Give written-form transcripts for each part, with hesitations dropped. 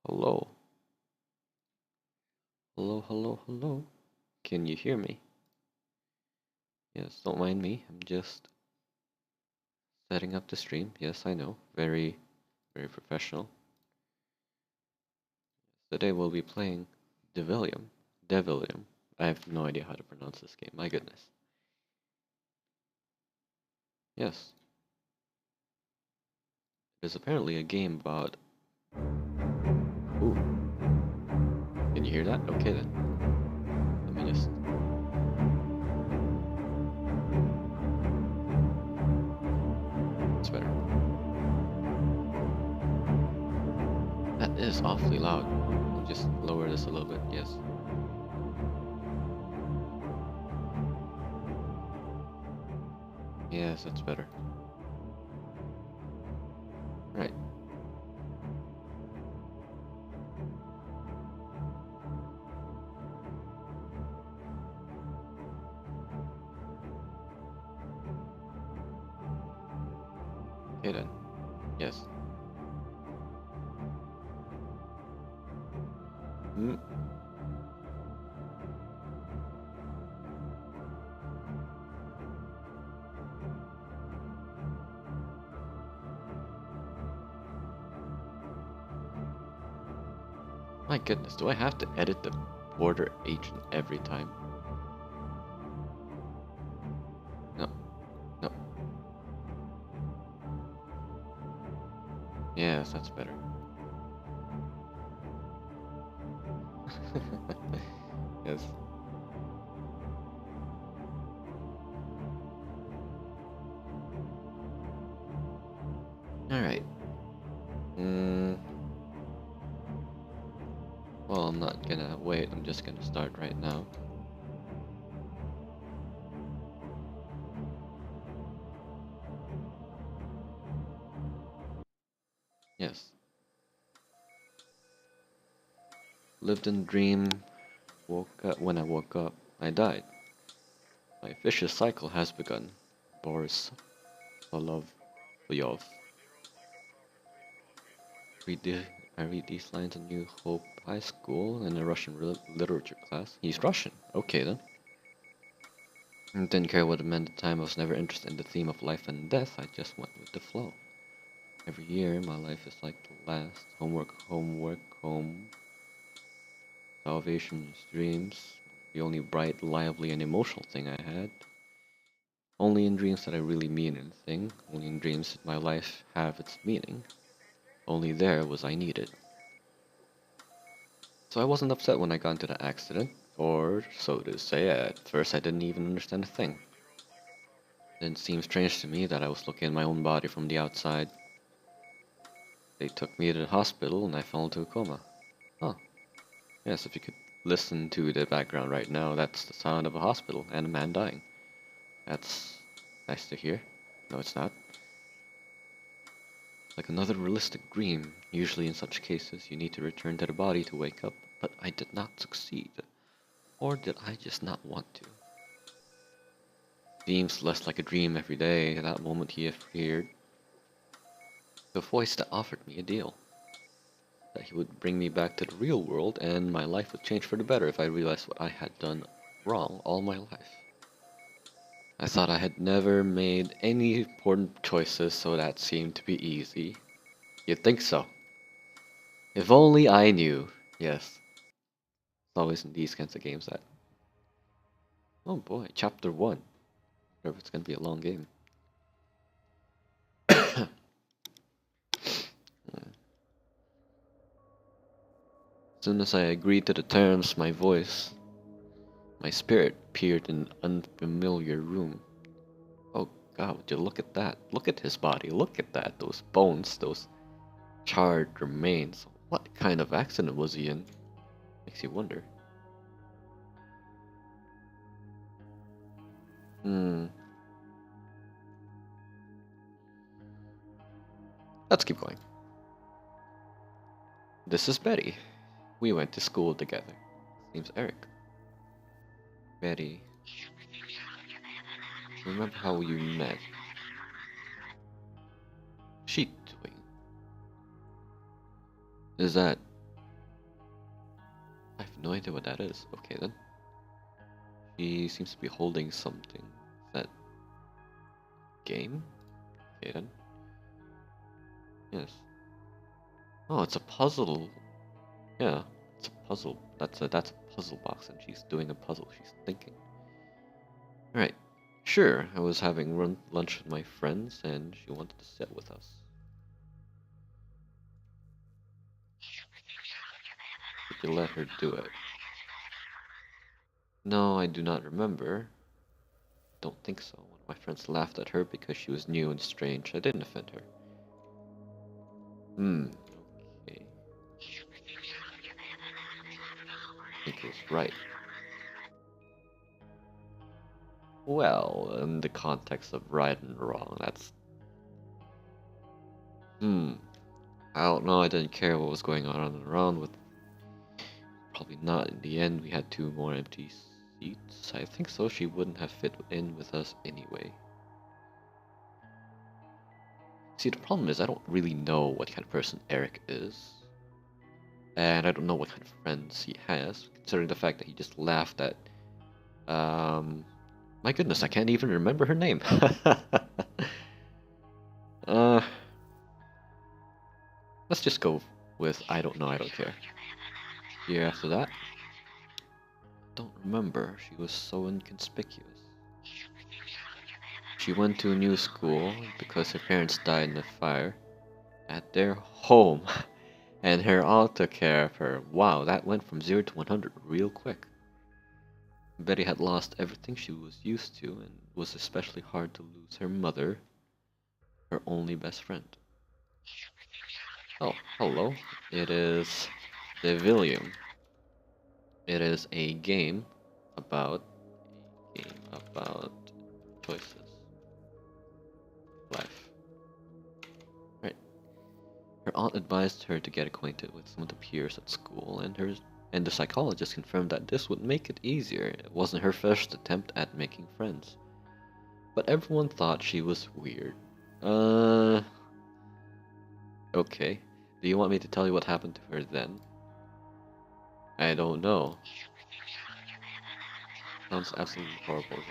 Hello. Hello, hello, hello. Can you hear me? Yes, don't mind me. I'm just setting up the stream. Yes, I know. Very, very professional. Today we'll be playing Devilium. Devilium. I have no idea how to pronounce this game. My goodness. Yes. It is apparently a game about... Ooh. Can you hear that? Okay then. Let me just... It's better. That is awfully loud. I'll just lower this a little bit. Yes. Yes, that's better. Right. Okay then. Yes. Hmm. My goodness, do I have to edit the border each and every time? No, no. Yes, that's better. Yes. Alright. Mm, well, I'm not gonna wait. I'm just gonna start right now. Yes. Lived in dream. Woke up. When I woke up, I died. My vicious cycle has begun. Boris Solovyov. I read these lines in New Hope High School in a Russian literature class. He's Russian. Okay then. I didn't care what it meant at the time. I was never interested in the theme of life and death. I just went with the flow. Every year, my life is like the last. Homework, homework, home. Salvation, dreams. The only bright, lively, and emotional thing I had. Only in dreams that I really mean anything. Only in dreams did my life have its meaning. Only there was I needed. So I wasn't upset when I got into the accident. Or, so to say, at first I didn't even understand a thing. It didn't seem strange to me that I was looking at my own body from the outside. They took me to the hospital and I fell into a coma. Huh. Yes, if you could listen to the background right now, that's the sound of a hospital and a man dying. That's nice to hear. No, it's not. Like another realistic dream. Usually in such cases, you need to return to the body to wake up, but I did not succeed. Or did I just not want to? Seems less like a dream every day. That moment he appeared, the voice that offered me a deal. That he would bring me back to the real world and my life would change for the better if I realized what I had done wrong all my life. I thought I had never made any important choices, so that seemed to be easy. You'd think so. If only I knew. Yes. It's always in these kinds of games that... Oh boy, chapter 1. Wonder if it's gonna be a long game. As soon as I agreed to the terms, my spirit appeared in an unfamiliar room. Oh God, would you look at that? Look at his body. Look at that. Those bones, those charred remains. What kind of accident was he in? Makes you wonder. Hmm. Let's keep going. This is Betty. We went to school together. Name's Eric. Betty. Remember how you met? She doing? Is that no idea what that is. Okay then. She seems to be holding something. Is that game? Okay then. Yes. Oh, it's a puzzle. Yeah, it's a puzzle. That's a puzzle box, and she's doing a puzzle. She's thinking. All right. Sure, I was having lunch with my friends, and she wanted to sit with us. Did you let her do it? No, I do not remember. Don't think so. One of my friends laughed at her because she was new and strange. I didn't offend her. Okay. I think it was right. Well, in the context of right and wrong, that's... I don't know, I didn't care what was going on and around with... Probably not. In the end, we had 2 more empty seats. I think so. She wouldn't have fit in with us anyway. See, the problem is I don't really know what kind of person Eric is. And I don't know what kind of friends he has, considering the fact that he just laughed at... My goodness, I can't even remember her name. Let's just go with I don't know, I don't care. Year after that? Don't remember. She was so inconspicuous. She went to a new school because her parents died in a fire at their home, and her aunt took care of her. Wow, that went from 0 to 100 real quick. Betty had lost everything she was used to, and it was especially hard to lose her mother, her only best friend. Oh, hello. It is Devilium. It is a game about choices, life. Right. Her aunt advised her to get acquainted with some of the peers at school, and the psychologist confirmed that this would make it easier. It wasn't her first attempt at making friends, but everyone thought she was weird. Okay. Do you want me to tell you what happened to her then? I don't know. Sounds absolutely horrible.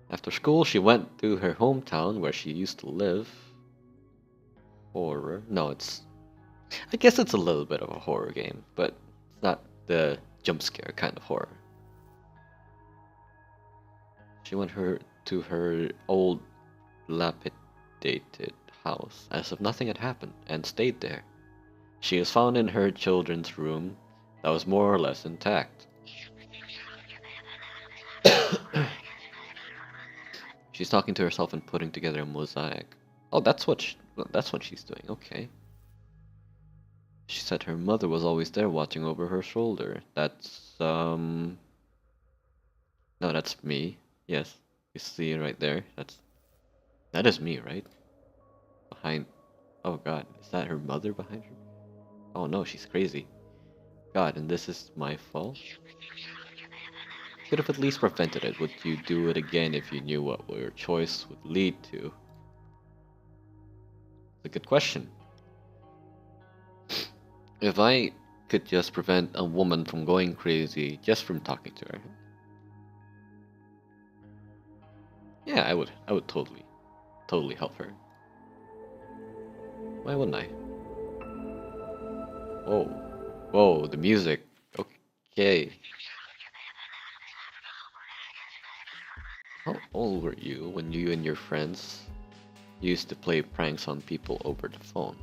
After school, she went to her hometown where she used to live. Horror? No, I guess it's a little bit of a horror game, but it's not the jump scare kind of horror. She went to her old, dilapidated house as if nothing had happened and stayed there. She was found in her children's room that was more or less intact. She's talking to herself and putting together a mosaic. Oh, that's what she's doing. Okay. She said her mother was always there watching over her shoulder. No, that's me. Yes. You see it right there. That is me, right? Behind... Oh god, is that her mother behind her? Oh no, she's crazy. God, and this is my fault? Could have at least prevented it. Would you do it again if you knew what your choice would lead to? It's a good question. If I could just prevent a woman from going crazy just from talking to her, yeah, I would totally help her. Why wouldn't I? Whoa, the music. Okay. How old were you when you and your friends used to play pranks on people over the phone?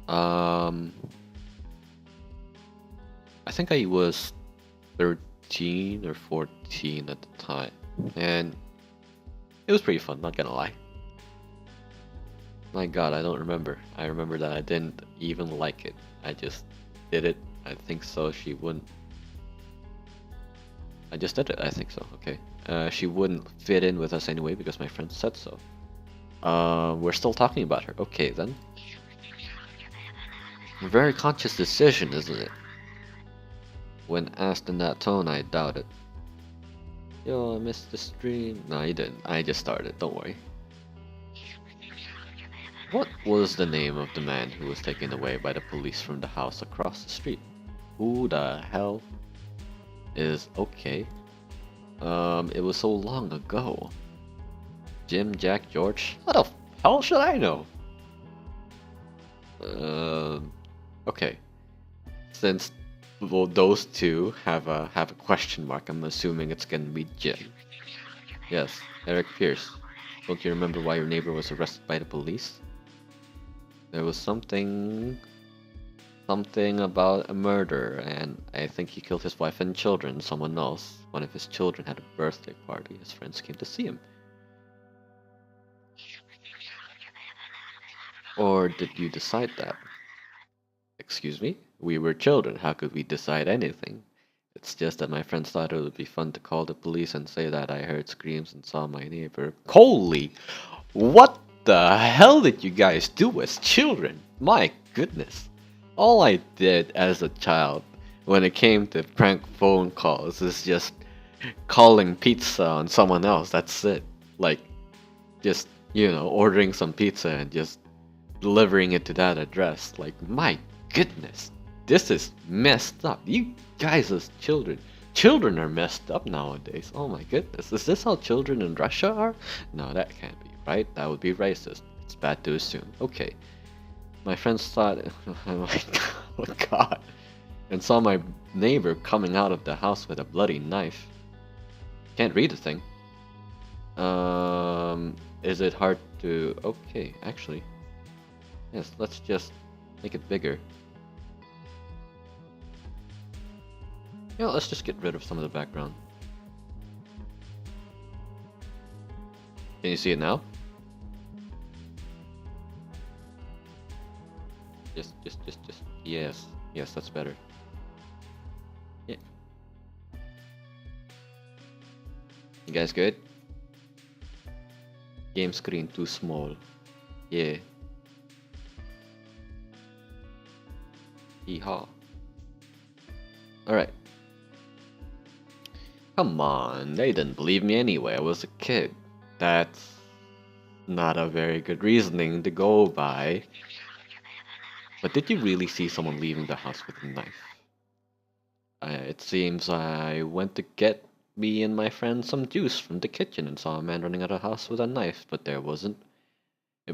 I think I was 13 or 14 at the time, and it was pretty fun, not gonna lie. My god, I don't remember. I remember that I didn't even like it. I just did it. I think so. She wouldn't... I just did it. I think so. Okay. She wouldn't fit in with us anyway because my friend said so. We're still talking about her. Okay, then. A very conscious decision, isn't it? When asked in that tone, I doubt it. Yo, I missed the stream. No, you didn't. I just started. Don't worry. What was the name of the man who was taken away by the police from the house across the street? Who the hell is okay? It was so long ago. Jim, Jack, George? What the hell should I know? Okay. Since well, those two have a question mark, I'm assuming it's gonna be Jim. Yes, Eric Pierce. Don't you remember why your neighbor was arrested by the police? There was something about a murder, and I think he killed his wife and children. Someone else, one of his children, had a birthday party. His friends came to see him. Or did you decide that? Excuse me? We were children. How could we decide anything? It's just that my friends thought it would be fun to call the police and say that I heard screams and saw my neighbor. Holy! What the hell did you guys do as children? My goodness. All I did as a child when it came to prank phone calls is just calling pizza on someone else. That's it. Like, just, ordering some pizza and just delivering it to that address. Like, my goodness. This is messed up. You guys as children are messed up nowadays. Oh my goodness. Is this how children in Russia are? No, that can't be, right? That would be racist. It's bad to assume. Okay. My friends thought, oh my god, and saw my neighbor coming out of the house with a bloody knife. Can't read the thing. Is it hard to... Okay, actually. Yes, let's just make it bigger. Let's just get rid of some of the background. Can you see it now? Just. Yes. Yes, that's better. Yeah. You guys good? Game screen too small. Yeah. Yeehaw. Alright. Come on, they didn't believe me anyway. I was a kid. That's not a very good reasoning to go by. But did you really see someone leaving the house with a knife? It seems I went to get me and my friend some juice from the kitchen and saw a man running out of the house with a knife, but there wasn't.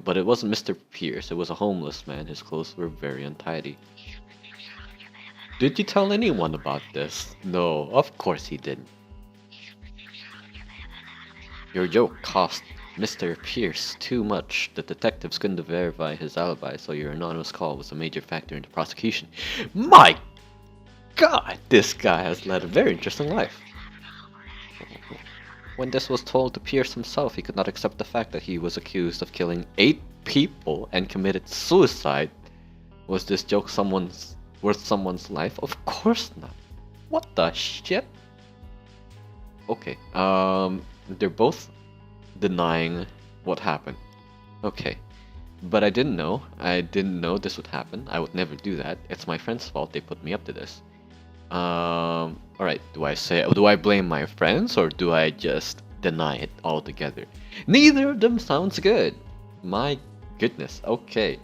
But it wasn't Mr. Pierce, it was a homeless man. His clothes were very untidy. Did you tell anyone about this? No, of course he didn't. Your joke cost Mr. Pierce too much. The detectives couldn't verify his alibi, so your anonymous call was a major factor in the prosecution. My God, this guy has led a very interesting life. When this was told to Pierce himself, he could not accept the fact that he was accused of killing 8 people and committed suicide. Was this joke worth someone's life? Of course not. What the shit? Okay, they're both denying what happened. Okay, but I didn't know. I didn't know this would happen. I would never do that. It's my friend's fault. They put me up to this. Alright, do I blame my friends or do I just deny it altogether? Neither of them sounds good. My goodness. Okay.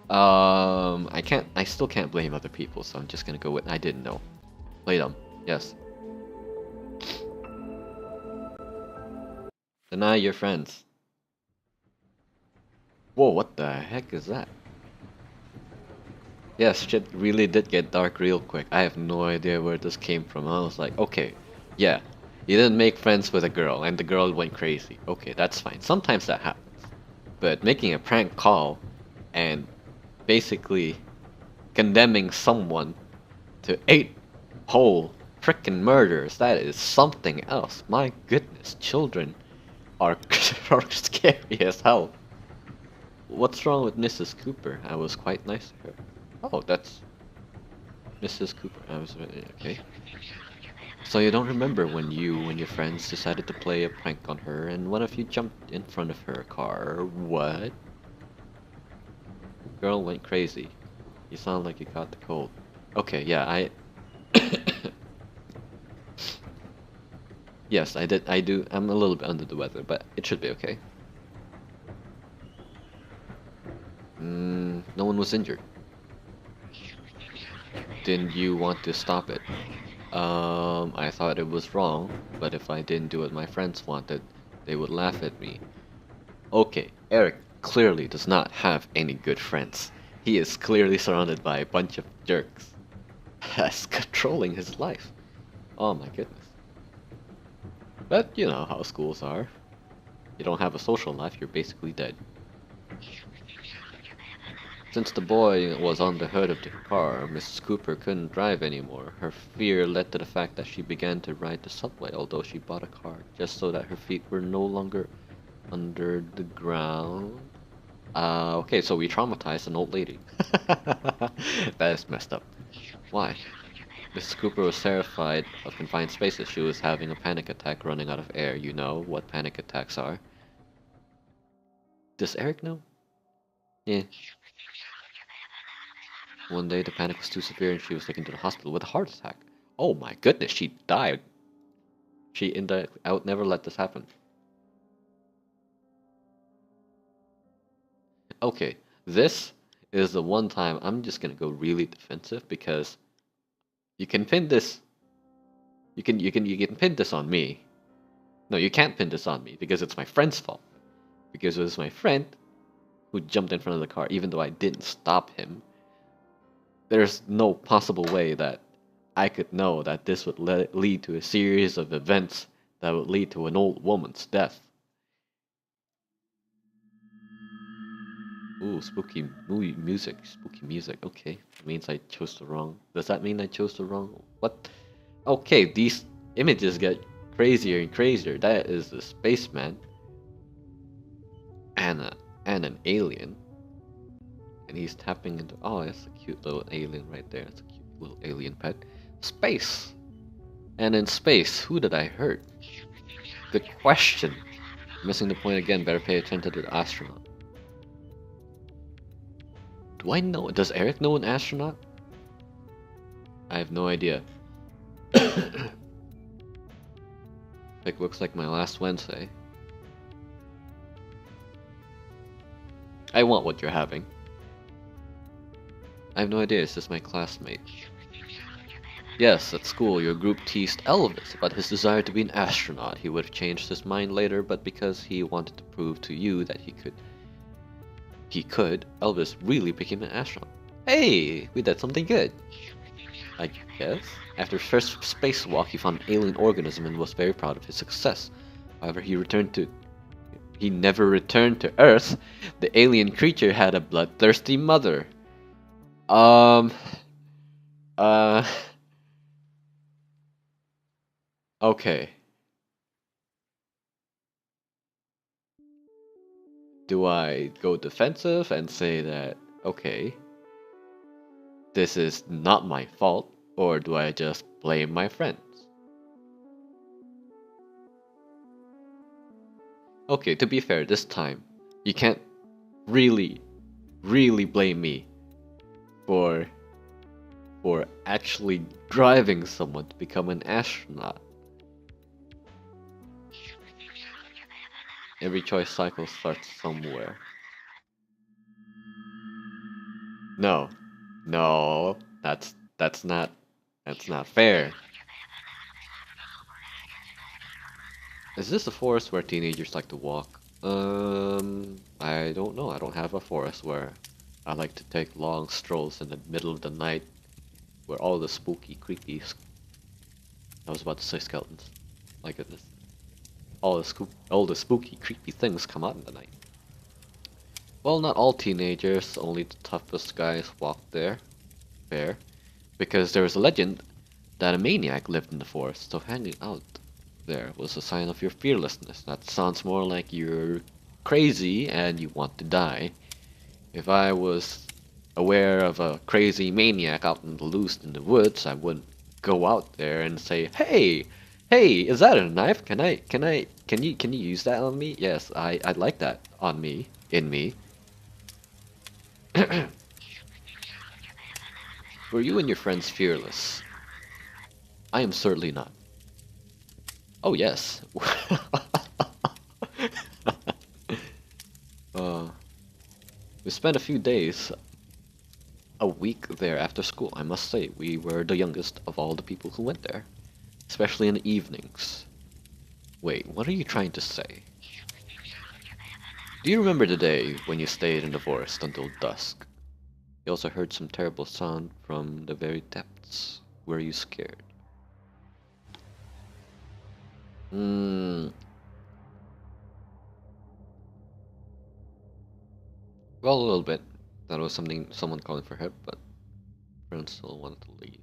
I still can't blame other people, so I'm just gonna go with I didn't know. Play dumb. Yes. Deny your friends. Whoa, what the heck is that? Yes, shit really did get dark real quick. I have no idea where this came from. I was like, okay, yeah, you didn't make friends with a girl and the girl went crazy. Okay, that's fine. Sometimes that happens. But making a prank call and basically condemning someone to 8 whole frickin' murders, that is something else. My goodness, children are scary as hell. What's wrong with Mrs. Cooper? I was quite nice to her. Oh, that's Mrs. Cooper. I was okay. So you don't remember when you and your friends decided to play a prank on her and one of you jumped in front of her car? What? Girl went crazy. You sound like you caught the cold. Okay, yeah, yes, I do. I'm a little bit under the weather, but it should be okay. No one was injured. Didn't you want to stop it? I thought it was wrong, but if I didn't do what my friends wanted, they would laugh at me. Okay, Eric clearly does not have any good friends. He is clearly surrounded by a bunch of jerks. That's controlling his life. Oh my goodness. But you know how schools are. You don't have a social life, you're basically dead. Since the boy was on the hood of the car, Mrs. Cooper couldn't drive anymore. Her fear led to the fact that she began to ride the subway, although she bought a car just so that her feet were no longer under the ground. Okay, so we traumatized an old lady. That is messed up. Why? Mrs. Cooper was terrified of confined spaces. She was having a panic attack running out of air. You know what panic attacks are. Does Eric know? Yeah. One day the panic was too severe and she was taken to the hospital with a heart attack. Oh my goodness, she died. I would never let this happen. Okay, this is the one time I'm just gonna go really defensive because you can pin this. You can pin this on me. No, you can't pin this on me because it's my friend's fault. Because it was my friend who jumped in front of the car, even though I didn't stop him. There's no possible way that I could know that this would lead to a series of events that would lead to an old woman's death. Ooh, spooky movie music. Spooky music. Okay, that means I chose the wrong. Does that mean I chose the wrong? What? Okay, these images get crazier and crazier. That is the spaceman and an alien, and he's tapping into. Oh, that's a cute little alien right there. That's a cute little alien pet. Space. And in space, who did I hurt? Good question. Missing the point again. Better pay attention to the astronaut. Do I know? Does Eric know an astronaut? I have no idea. Like, looks like my last Wednesday. I want what you're having. I have no idea, it's just my classmate. Yes, at school your group teased Elvis about his desire to be an astronaut. He would have changed his mind later, but because he wanted to prove to you that Elvis really became an astronaut. Hey, we did something good. I guess. After his first spacewalk, he found an alien organism and was very proud of his success. However, he never returned to Earth. The alien creature had a bloodthirsty mother. Okay. Do I go defensive and say that, okay, this is not my fault, or do I just blame my friends? Okay, to be fair, this time, you can't really blame me for actually driving someone to become an astronaut. Every choice cycle starts somewhere. No. No, that's not fair. Is this a forest where teenagers like to walk? I don't know. I don't have a forest where I like to take long strolls in the middle of the night where all the spooky, creepy... I was about to say skeletons. My goodness. All the spooky, creepy things come out in the night. Well, not all teenagers, only the toughest guys walk there. Fair. Because there is a legend that a maniac lived in the forest, so hanging out there was a sign of your fearlessness. That sounds more like you're crazy and you want to die. If I was aware of a crazy maniac out in the loose in the woods, I wouldn't go out there and say, "Hey, hey, is that a knife? Can you use that on me?" Yes, I'd like that on me, in me. Were you and your friends fearless? I am certainly not. Oh yes. uh, We spent a few days, a week there after school. I must say, we were the youngest of all the people who went there, especially in the evenings. Wait, what are you trying to say? Do you remember the day when you stayed in the forest until dusk? You also heard some terrible sound from the very depths. Were you scared? Hmm. Well, a little bit. That was someone calling for help, but friends still wanted to leave.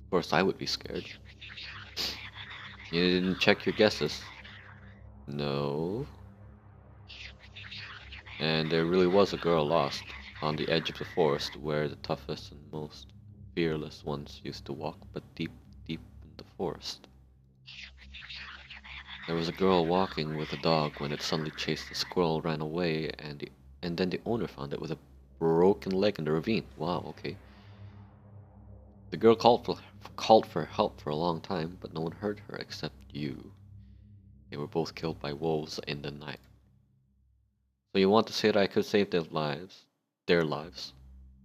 Of course, I would be scared. You didn't check your guesses. No. And there really was a girl lost on the edge of the forest where the toughest and most fearless ones used to walk, but deep, deep in the forest. There was a girl walking with a dog when it suddenly chased a squirrel, ran away, and then the owner found it with a broken leg in the ravine. Wow, okay. The girl called for help for a long time, but no one heard her except you. They were both killed by wolves in the night. So you want to say that I could save their lives,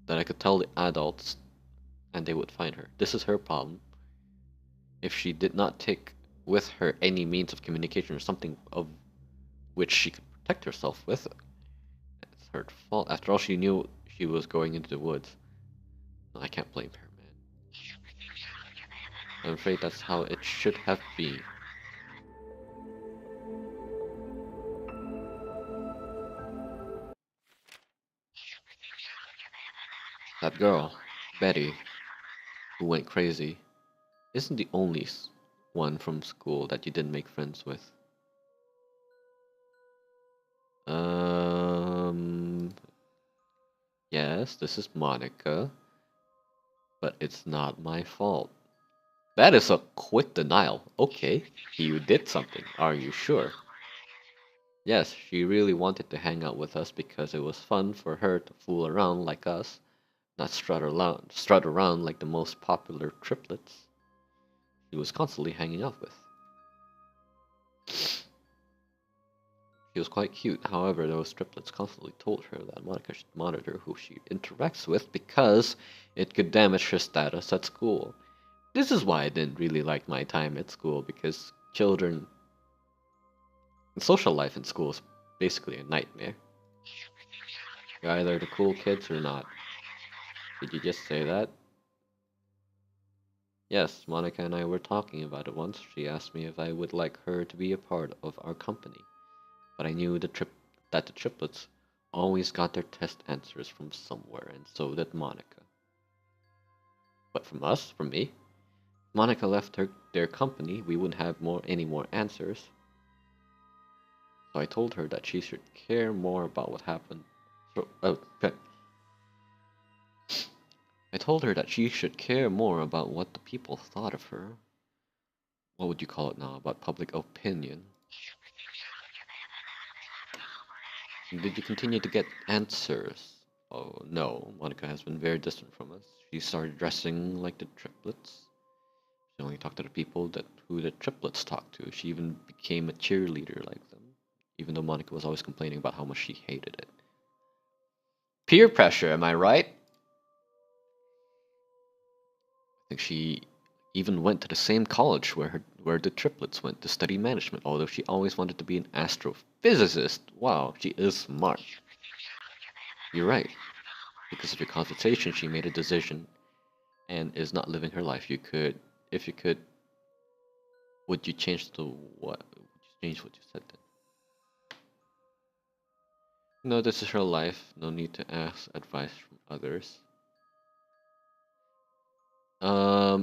that I could tell the adults and they would find her. This is her problem. If she did not take with her any means of communication or something of which she could protect herself with, it's her fault. After all, she knew she was going into the woods. No, I can't blame her, man. I'm afraid that's how it should have been. That girl, Betty, who went crazy, isn't the only one from school that you didn't make friends with. Um, yes, this is Monica, but it's not my fault. That is a quick denial. Okay, you did something. Are you sure? Yes, she really wanted to hang out with us because it was fun for her to fool around like us, not strut around like the most popular triplets she was constantly hanging out with. She was quite cute. However, those triplets constantly told her that Monica should monitor who she interacts with because it could damage her status at school. This is why I didn't really like my time at school because children social life in school is basically a nightmare. You're either the cool kids or not. Did you just say that? Yes, Monica and I were talking about it once. She asked me if I would like her to be a part of our company. But I knew that the triplets always got their test answers from somewhere, and so did Monica. But from me, Monica left their company, we wouldn't have any more answers. So I told her that she should care more about what happened. Okay. I told her that she should care more about what the people thought of her. What would you call it now? About public opinion. Did you continue to get answers? Oh no, Monica has been very distant from us. She started dressing like the triplets. She only talked to the people that who the triplets talked to. She even became a cheerleader like them, even though Monica was always complaining about how much she hated it. Peer pressure, am I right? I think she even went to the same college where the triplets went to study management, although she always wanted to be an astrophysicist. Wow, she is smart. You're right. Because of your consultation, she made a decision and is not living her life. If you could, would you change the what? Would you change what you said then? No, this is her life. No need to ask advice from others.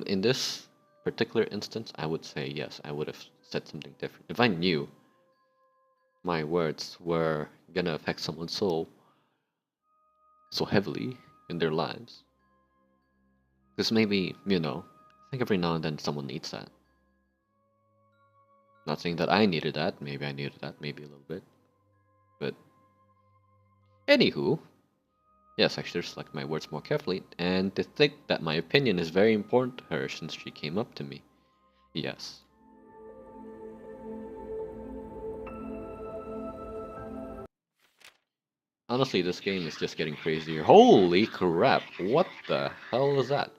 In this particular instance, I would say yes. I would have said something different if I knew my words were gonna affect someone so heavily in their lives. Because maybe I think every now and then someone needs that. Not saying that I needed that. Maybe I needed that. Maybe a little bit. But anywho, yes, I should have selected my words more carefully, and to think that my opinion is very important to her since she came up to me. Yes. Honestly, this game is just getting crazier. Holy crap! What the hell is that?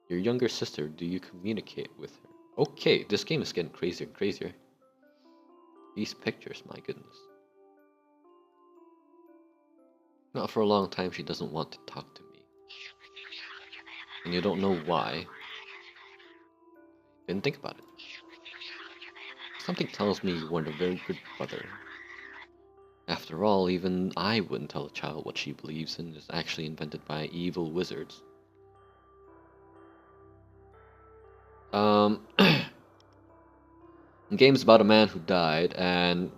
Your younger sister, do you communicate with her? Okay, this game is getting crazier and crazier. These pictures, my goodness. Not for a long time, she doesn't want to talk to me. And you don't know why. Didn't think about it. Something tells me you weren't a very good brother. After all, even I wouldn't tell a child what she believes in is actually invented by evil wizards. The game's about a man who died, and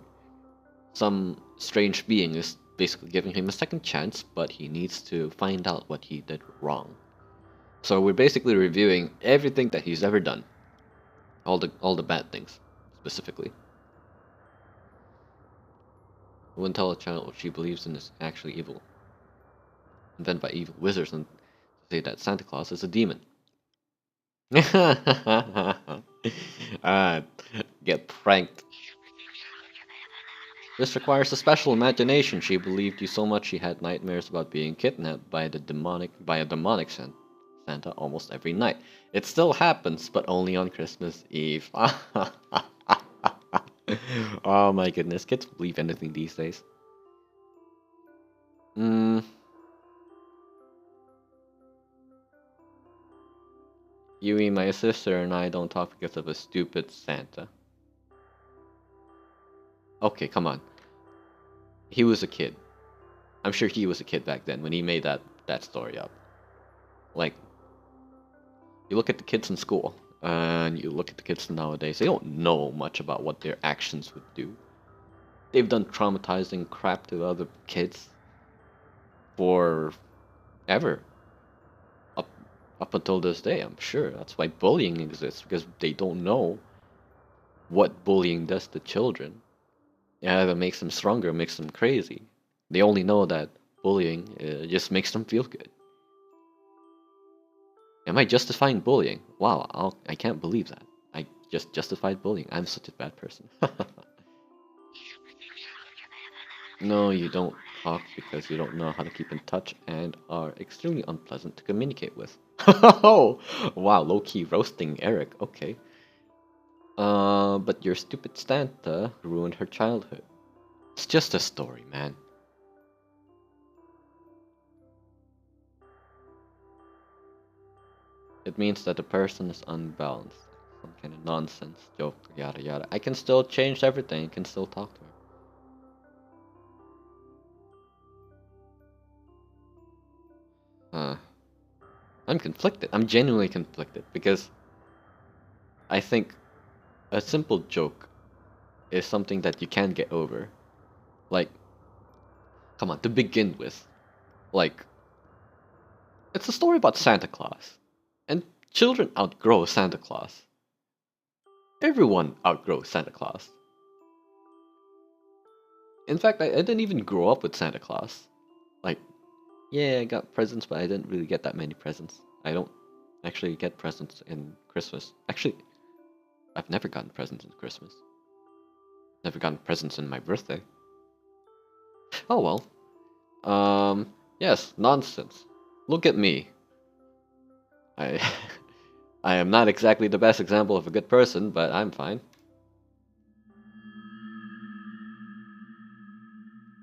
some strange being is basically giving him a second chance, but he needs to find out what he did wrong. So we're basically reviewing everything that he's ever done, all the bad things, specifically. I wouldn't tell a child what she believes in is actually evil, invented by evil wizards, and say that Santa Claus is a demon. Ah, get pranked. This requires a special imagination. She believed you so much she had nightmares about being kidnapped by a demonic Santa almost every night. It still happens, but only on Christmas Eve. Oh my goodness, kids believe anything these days. Yui, my sister, and I don't talk because of a stupid Santa. Okay, come on. He was a kid. I'm sure he was a kid back then when he made that story up. Like, you look at the kids in school, and you look at the kids nowadays, they don't know much about what their actions would do. They've done traumatizing crap to other kids for ever. Up until this day, I'm sure. That's why bullying exists, because they don't know what bullying does to children. Yeah, that makes them stronger, makes them crazy. They only know that bullying just makes them feel good. Am I justifying bullying? Wow, I can't believe that. I just justified bullying. I'm such a bad person. No, you don't talk because you don't know how to keep in touch and are extremely unpleasant to communicate with. Oh, wow, low-key roasting Eric. Okay. But your stupid Santa ruined her childhood. It's just a story, man. It means that the person is unbalanced. Some kind of nonsense joke, yada yada. I can still change everything. I can still talk to her. I'm conflicted. I'm genuinely conflicted because I think a simple joke is something that you can get over. Like, come on, to begin with, like, it's a story about Santa Claus, and children outgrow Santa Claus. Everyone outgrows Santa Claus. In fact, I didn't even grow up with Santa Claus. Like, yeah, I got presents, but I didn't really get that many presents. I don't actually get presents in Christmas. Actually, I've never gotten presents in Christmas. Never gotten presents in my birthday. Oh well. Yes, nonsense. Look at me. I I am not exactly the best example of a good person, but I'm fine.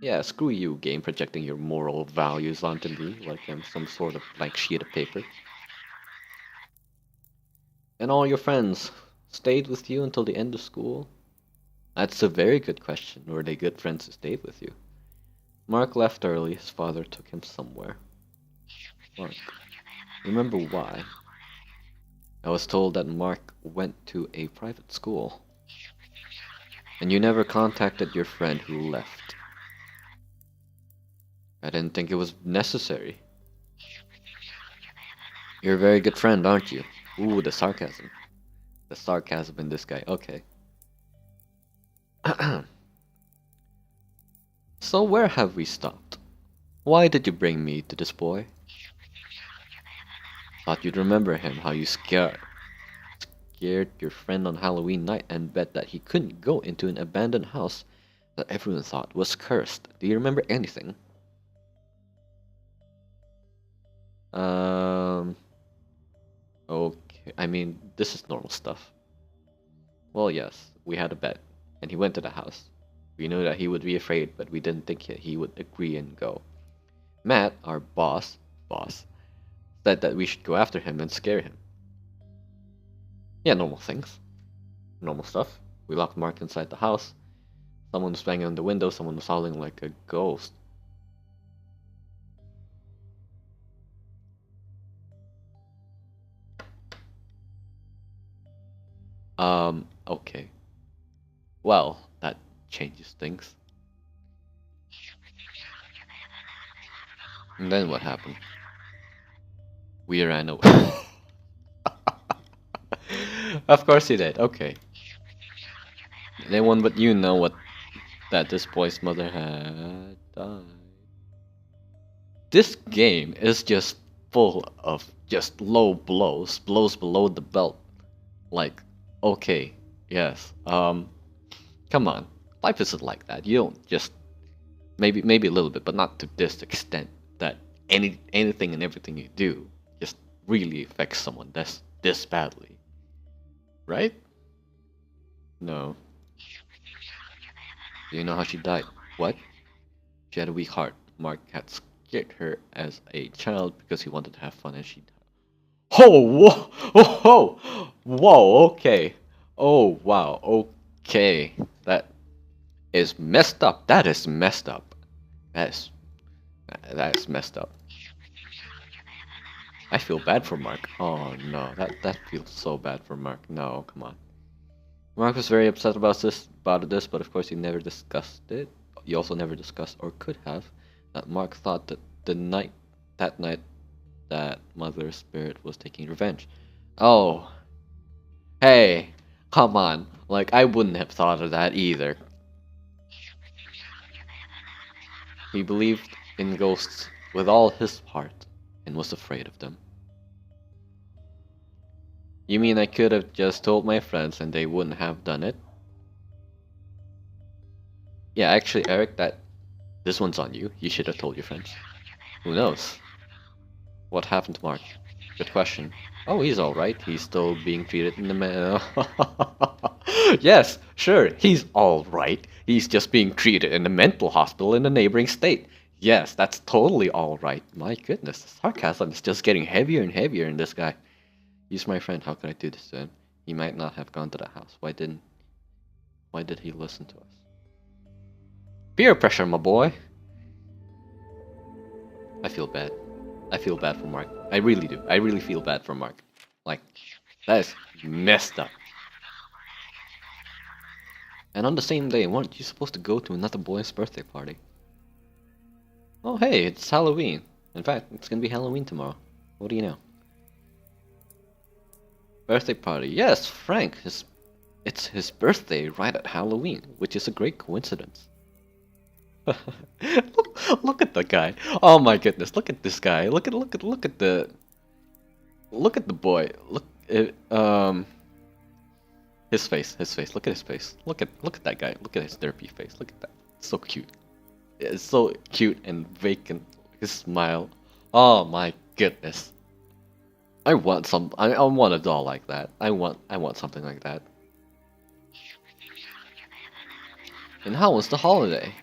Yeah, screw you, game, projecting your moral values onto me like I'm some sort of blank sheet of paper. And all your friends stayed with you until the end of school? That's a very good question. Were they good friends who stayed with you? Mark left early. His father took him somewhere. Mark. Remember why? I was told that Mark went to a private school. And you never contacted your friend who left. I didn't think it was necessary. You're a very good friend, aren't you? Ooh, the sarcasm. The sarcasm in this guy. Okay. So where have we stopped? Why did you bring me to this boy? Thought you'd remember him, how you scared your friend on Halloween night and bet that he couldn't go into an abandoned house that everyone thought was cursed. Do you remember anything? Um. Okay. I mean, this is normal stuff. Well, yes, we had a bet, and he went to the house. We knew that he would be afraid, but we didn't think he would agree and go. Matt, our boss, said that we should go after him and scare him. Yeah, normal things. Normal stuff. We locked Mark inside the house. Someone was banging on the window, someone was howling like a ghost. Okay. Well, that changes things. And then what happened? We ran away. Of course he did, okay. Anyone but you know what that this boy's mother had died. This game is just full of just low blows below the belt. Like, okay, yes, come on. Life isn't like that. You don't just maybe a little bit, but not to this extent that anything and everything you do just really affects someone this badly. Right? No. Do you know how she died? What? She had a weak heart. Mark had scared her as a child because he wanted to have fun and she died. Oh, whoa, oh, whoa, okay. Oh, wow, okay. That is messed up. That is messed up. That is, that is messed up. I feel bad for Mark. Oh no, that feels so bad for Mark. No, come on. Mark was very upset about this, but of course he never discussed it. He also never discussed, or could have, that Mark thought that that night, that Mother Spirit was taking revenge. Oh, hey, come on. Like, I wouldn't have thought of that either. He believed in ghosts with all his heart and was afraid of them. You mean I could have just told my friends and they wouldn't have done it? Yeah, actually, Eric, this one's on you. You should have told your friends. Who knows? What happened to Mark? Good question. Oh, he's alright. He's still being treated in the Yes, sure, he's alright. He's just being treated in a mental hospital in a neighboring state. Yes, that's totally alright. My goodness, the sarcasm is just getting heavier and heavier in this guy. He's my friend. How could I do this to him? He might not have gone to the house. Why did he listen to us? Peer pressure, my boy. I feel bad. I feel bad for Mark. I really do. I really feel bad for Mark. Like, that is messed up. And on the same day, weren't you supposed to go to another boy's birthday party? Oh, hey, it's Halloween. In fact, it's gonna be Halloween tomorrow. What do you know? Birthday party. Yes, Frank. It's his birthday right at Halloween, which is a great coincidence. look at the guy. Oh my goodness, look at this guy. Look at the boy. His face. Look at his face. Look at that guy. Look at his derpy face. Look at that. It's so cute. It's so cute and vacant. His smile. Oh my goodness. I want a doll like that. I want something like that. And how was the holiday?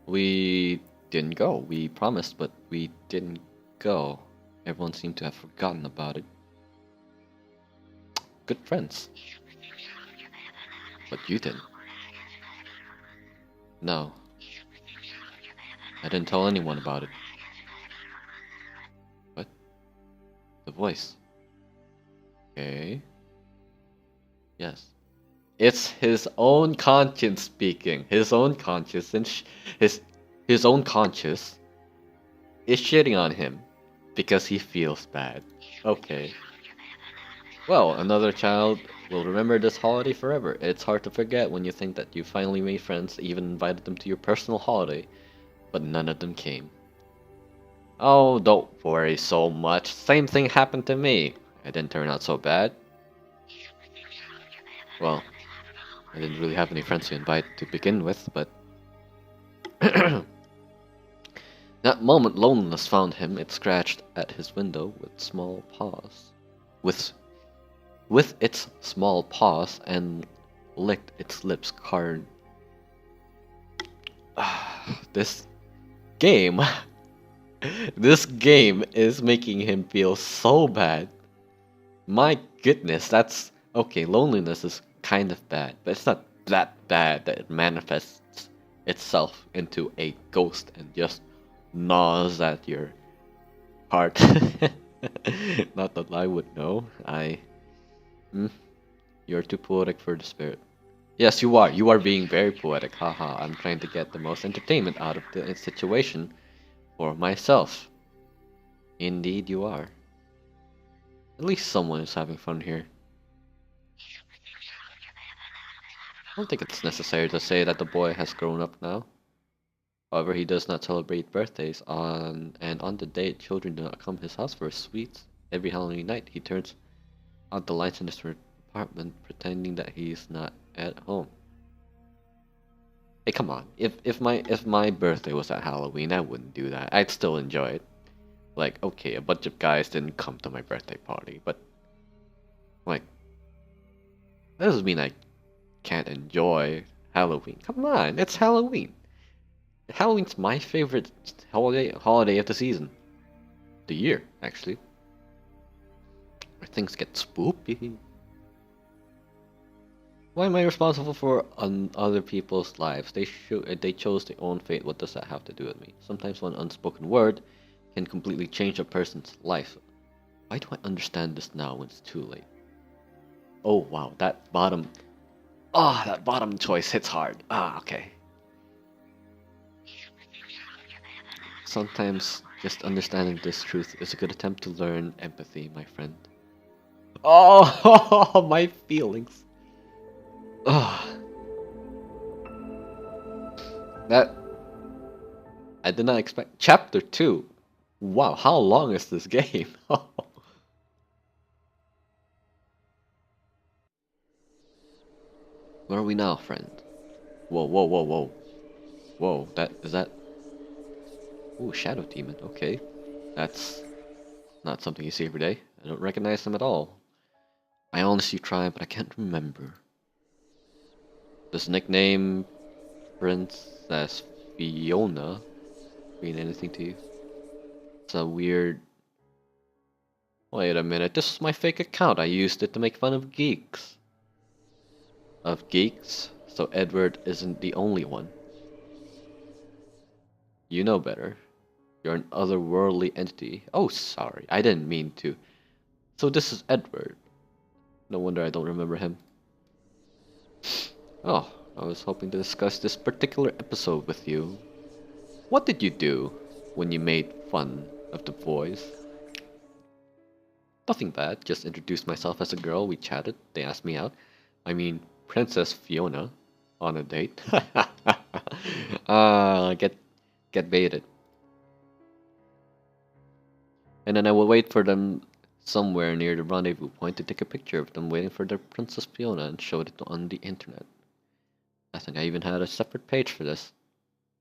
We didn't go. We promised, but we didn't go. Everyone seemed to have forgotten about it. Good friends. But you didn't. No. I didn't tell anyone about it. What? The voice. Okay. Yes. It's his own conscience speaking. His own conscience and his own conscience is shitting on him because he feels bad. Okay. Well, another child will remember this holiday forever. It's hard to forget when you think that you finally made friends, even invited them to your personal holiday, but none of them came. Oh, don't worry so much. Same thing happened to me. It didn't turn out so bad. Well, I didn't really have any friends to invite to begin with, but... Now, that moment, loneliness found him. It scratched at his window with small paws. With its small paws and licked its lips hard. This game. This game is making him feel so bad. My goodness, that's okay. Loneliness is kind of bad, but it's not that bad that it manifests itself into a ghost and just gnaws at your heart. Not that I would know. You're too poetic for the spirit. Yes, you are. You are being very poetic. Haha, I'm trying to get the most entertainment out of the situation for myself. Indeed, you are. At least someone is having fun here. I don't think it's necessary to say that the boy has grown up now. However, he does not celebrate birthdays on the date children do not come to his house for sweets. Every Halloween night, he turns out the lights in his apartment, pretending that he's not at home. Hey, come on! If my birthday was at Halloween, I wouldn't do that. I'd still enjoy it. Like, okay, a bunch of guys didn't come to my birthday party, but like, that doesn't mean I can't enjoy Halloween. Come on, it's Halloween. Halloween's my favorite holiday of the season. The year, actually. Where things get spooky. Why am I responsible for other people's lives? They chose their own fate. What does that have to do with me? Sometimes one unspoken word can completely change a person's life. Why do I understand this now when it's too late? Oh wow, that bottom choice hits hard. Okay. Sometimes just understanding this truth is a good attempt to learn empathy, my friend. Oh, my feelings. Oh, that I did not expect. Chapter 2. Wow, how long is this game? Where are we now, friend? Whoa, whoa, whoa, whoa. Whoa, is that... Ooh, Shadow Demon, okay. That's not something you see every day. I don't recognize them at all. I honestly try, but I can't remember. Does nickname Princess Fiona mean anything to you? It's a weird... Wait a minute, this is my fake account. I used it to make fun of geeks. So Edward isn't the only one. You know better. You're an otherworldly entity. Oh, sorry, I didn't mean to. So this is Edward. No wonder I don't remember him. Oh, I was hoping to discuss this particular episode with you. What did you do when you made fun of the boys? Nothing bad, just introduced myself as a girl, we chatted, they asked me out. I mean, Princess Fiona on a date. Get baited. And then I would wait for them somewhere near the rendezvous point to take a picture of them waiting for their Princess Fiona and showed it on the internet. I think I even had a separate page for this.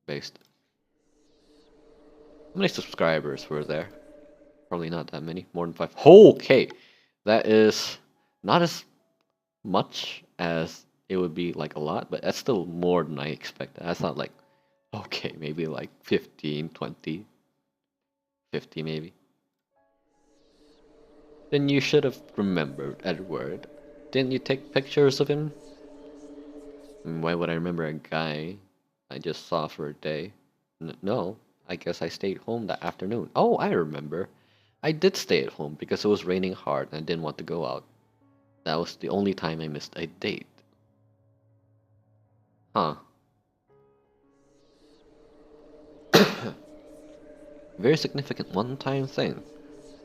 Based. How many subscribers were there? Probably not that many. More than 5. Okay! That is not as much as it would be like a lot, but that's still more than I expected. I thought like, okay, maybe like 15, 20, 50 maybe. Then you should have remembered Edward. Didn't you take pictures of him? Why would I remember a guy I just saw for a day? No, I guess I stayed home that afternoon. Oh, I remember. I did stay at home because it was raining hard and I didn't want to go out. That was the only time I missed a date. Huh. Very significant one-time thing.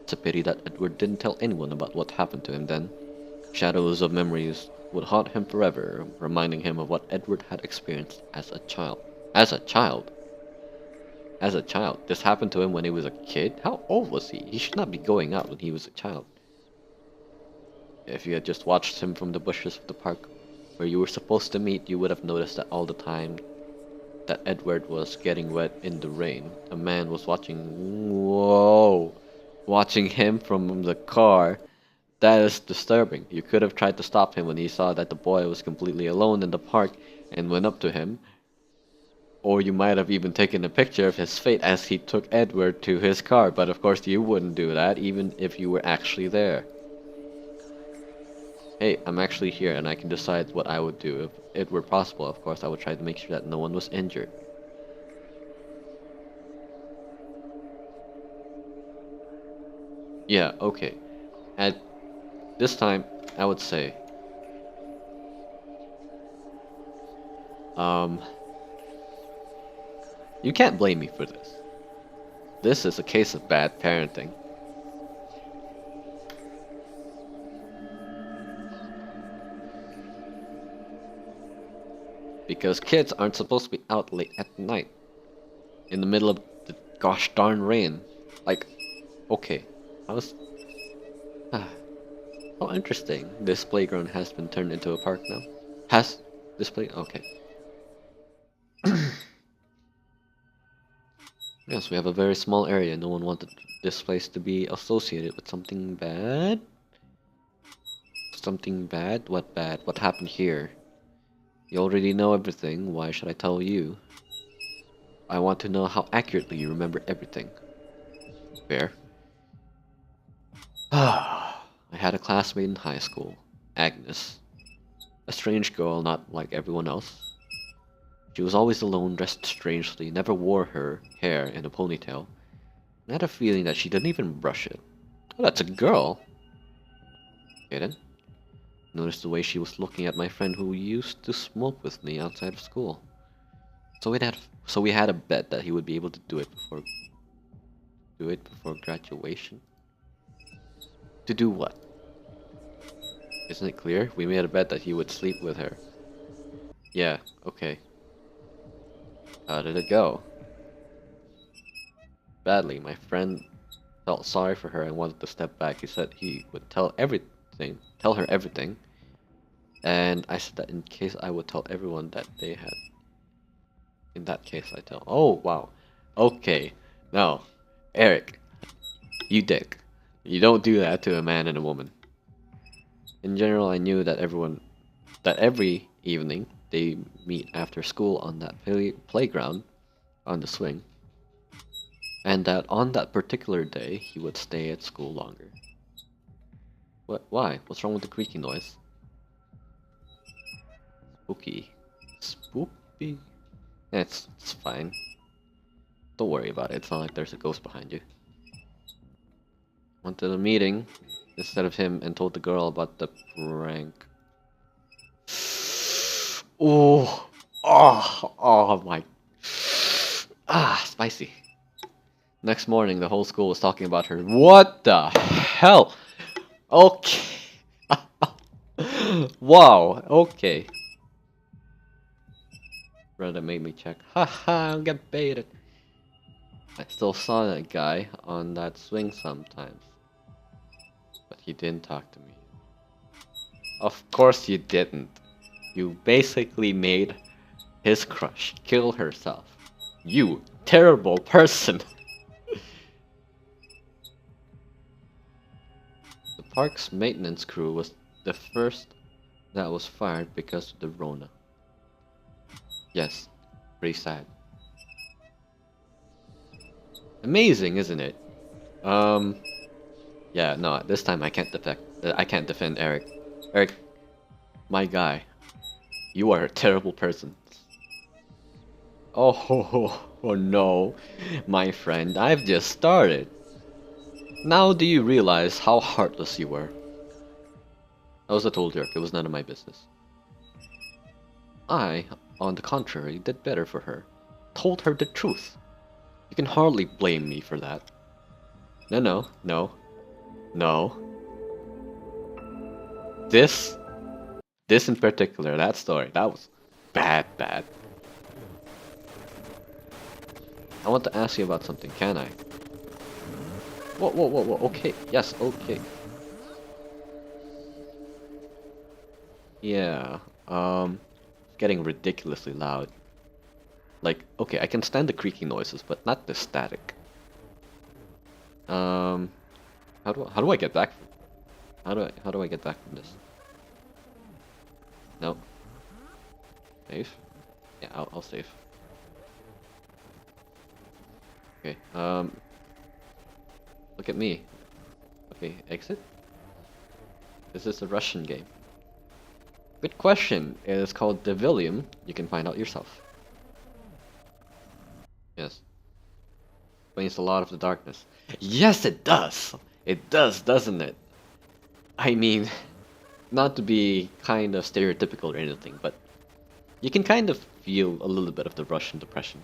It's a pity that Edward didn't tell anyone about what happened to him then. Shadows of memories would haunt him forever, reminding him of what Edward had experienced as a child. As a child? As a child? This happened to him when he was a kid? How old was he? He should not be going out when he was a child. If you had just watched him from the bushes of the park where you were supposed to meet, you would have noticed that all the time that Edward was getting wet in the rain. A man was watching. Whoa! Watching him from the car. That is disturbing. You could have tried to stop him when he saw that the boy was completely alone in the park and went up to him. Or you might have even taken a picture of his fate as he took Edward to his car, but of course you wouldn't do that even if you were actually there. Hey, I'm actually here and I can decide what I would do. If it were possible, of course, I would try to make sure that no one was injured. Yeah, okay. At this time, I would say, um, you can't blame me for this. This is a case of bad parenting. Because kids aren't supposed to be out late at night. In the middle of the gosh darn rain. Like, okay. How's... How interesting. This playground has been turned into a park now. Has this play... Okay. Yes, we have a very small area. No one wanted this place to be associated with something bad. Something bad? What bad? What happened here? You already know everything. Why should I tell you? I want to know how accurately you remember everything. Fair. I had a classmate in high school, Agnes. A strange girl, not like everyone else. She was always alone, dressed strangely, never wore her hair in a ponytail. I had a feeling that she didn't even brush it. Oh, that's a girl. Okay then. Noticed the way she was looking at my friend who used to smoke with me outside of school. So we had a bet that he would be able to do it before graduation. To do what? Isn't it clear? We made a bet that he would sleep with her. Yeah, okay. How did it go? Badly. My friend felt sorry for her and wanted to step back. He said he would tell her everything. And I said that in case I would tell everyone that they had. In that case, I tell. Oh, wow. Okay. No. Eric. You dick. You don't do that to a man and a woman. In general, I knew that every evening, they meet after school on that playground, on the swing. And that on that particular day, he would stay at school longer. What? Why? What's wrong with the creaking noise? Spooky. Spooky? Yeah, it's fine. Don't worry about it. It's not like there's a ghost behind you. Went to the meeting instead of him and told the girl about the prank. Oh, oh my. Spicy. Next morning, the whole school was talking about her. What the hell? Okay. Wow, okay. Brother made me check. Haha, I'll get baited. I still saw that guy on that swing sometimes. But he didn't talk to me. Of course you didn't. You basically made his crush kill herself. You terrible person. The park's maintenance crew was the first that was fired because of the Rona. Yes, pretty sad. Amazing, isn't it? Yeah, no, this time I can't defend Eric. Eric, my guy, you are a terrible person. Oh no, my friend, I've just started. Now do you realize how heartless you were? That was a total jerk, it was none of my business. I, on the contrary, did better for her. Told her the truth. You can hardly blame me for that. No. This in particular, that story, that was bad. I want to ask you about something, can I? Whoa, okay, yes, okay. Yeah, getting ridiculously loud. Like, okay, I can stand the creaking noises, but not the static. How do I get back? How do I get back from this? No. Save? Yeah, I'll save. Okay. Look at me. Okay, exit. Is this a Russian game? Good question. It is called Devilium. You can find out yourself. Yes. Explains a lot of the darkness. Yes, it does! It does, doesn't it? I mean, not to be kind of stereotypical or anything, but you can kind of feel a little bit of the Russian depression.